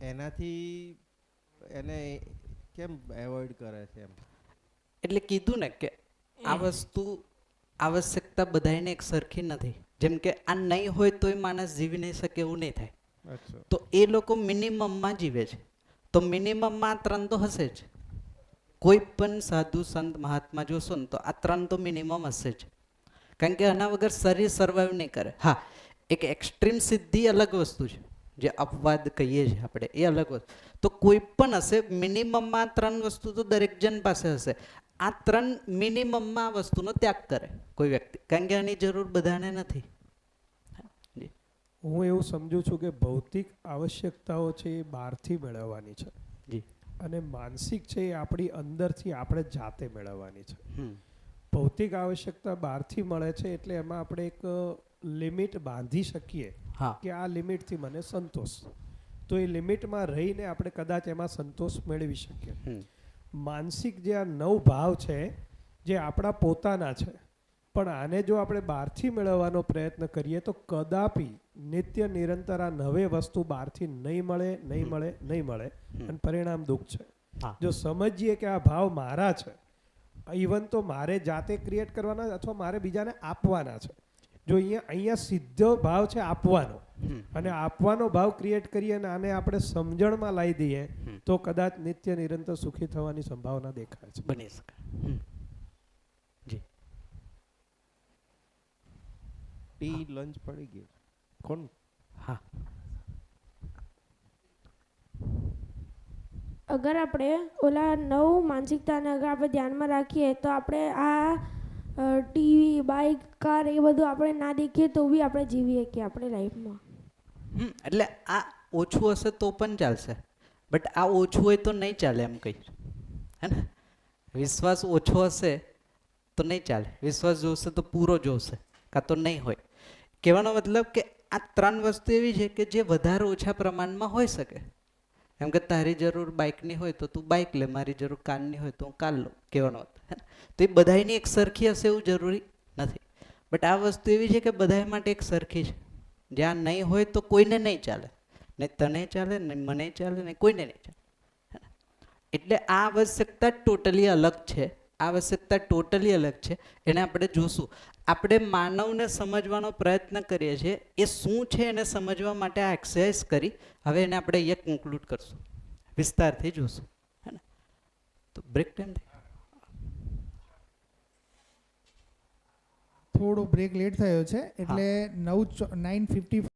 એનાથી એને કેમ એવોઇડ કરે છે એમ? એટલે કીધું ને કે આ વસ્તુ આવશ્યકતા બધાને એક સરખી નથી. જેમ કે આ નહીં હોય તોય માણસ જીવી નહીં શકે એવું નહીં થાય. તો એ લોકો મિનિમમમાં જીવે છે. તો મિનિમમમાં 3 તો હશે જ. કોઈ પણ સાધુ સંત મહાત્મા જોશો ને તો આ 3 તો મિનિમમ હશે જ, કારણ કે આના વગર શરીર સર્વાઈવ નહીં કરે. હા, એક એક્સ્ટ્રીમ સિદ્ધિ અલગ વસ્તુ છે, જે અપવાદ કહીએ છીએ આપણે, એ અલગ વસ્તુ. તો કોઈ પણ હશે મિનિમમમાં 3 વસ્તુ તો દરેક જણ પાસે હશે. આ 3 મિનિમમમાં આ વસ્તુનો ત્યાગ કરે કોઈ વ્યક્તિ, કારણ કે આની જરૂર બધાને નથી. હું એવું સમજુ છું કે ભૌતિક આવશ્યકતાઓ છે એ બહારથી મેળવવાની છે જી, અને માનસિક છે એ આપણી અંદરથી આપણે જાતે મેળવવાની છે. ભૌતિક આવશ્યકતા બહારથી મળે છે એટલે એમાં આપણે એક લિમિટ બાંધી શકીએ કે આ લિમિટથી મને સંતોષ, તો એ લિમિટમાં રહીને આપણે કદાચ એમાં સંતોષ મેળવી શકીએ. માનસિક જે આ 9 ભાવ છે જે આપણા પોતાના છે, પણ આને જો આપણે બહારથી મેળવવાનો પ્રયત્ન કરીએ તો કદાપી નિત્ય નિરંતર આ નવે વસ્તુ બહારથી નહીં મળે અને પરિણામ દુઃખ છે. જો સમજીએ કે આ ભાવ મારા છે ઇવન તો મારે જાતે ક્રિએટ કરવાના અથવા મારે બીજાને આપવાના છે. જો અહીંયા સીધો ભાવ છે આપવાનો, અને આપવાનો ભાવ ક્રિએટ કરીએ અને આને આપણે સમજણમાં લાવી દઈએ તો કદાચ નિત્ય નિરંતર સુખી થવાની સંભાવના દેખાય છે. બની શકે. જી ટી લંચ પડી ગયું કોણ? હા, અગર આપણે ઓલા 9 માનસિકતાને અગર આપણે ધ્યાનમાં રાખીએ તો આપણે આ ટીવી, બાઇક, કાર એ બધું આપણે ના દેખીએ તો બી આપણે જીવીએ કે આપણે લાઈફમાં. એટલે આ ઓછું હશે તો પણ ચાલશે, બટ આ ઓછું હોય તો નહીં ચાલે એમ કહી, હે ને? વિશ્વાસ ઓછો હશે તો નહીં ચાલે, વિશ્વાસ જોશે તો પૂરો જોશે, કાં તો નહીં હોય. કહેવાનો મતલબ કે આ 3 વસ્તુ એવી છે કે જે વધારે ઓછા પ્રમાણમાં હોઈ શકે. એમ કે તારી જરૂર બાઇકની હોય તો તું બાઇક લે, મારી જરૂર કારની હોય તો હું કાર લઉં, કહેવાનો મતલબ. તો એ બધાની એક સરખી હશે એવું જરૂરી નથી, બટ આ વસ્તુ એવી છે કે બધા માટે એક સરખી છે. જ્યાં નહીં હોય તો કોઈને નહીં ચાલે, ને તને ચાલે, ને મને ચાલે, ને કોઈને નહીં ચાલે. એટલે આ આવશ્યકતા ટોટલી અલગ છે. આ આવશ્યકતા ટોટલી અલગ છે, એને આપણે જોશું. આપણે માનવને સમજવાનો પ્રયત્ન કરીએ છીએ, એ શું છે એને સમજવા માટે આ એક્સરસાઇઝ કરી. હવે એને આપણે અહીંયા કન્ક્લુડ કરશું, વિસ્તારથી જોશું, હે ને? તો બ્રેક ટાઈમ થોડો બ્રેક લેટ થયો છે એટલે 9:50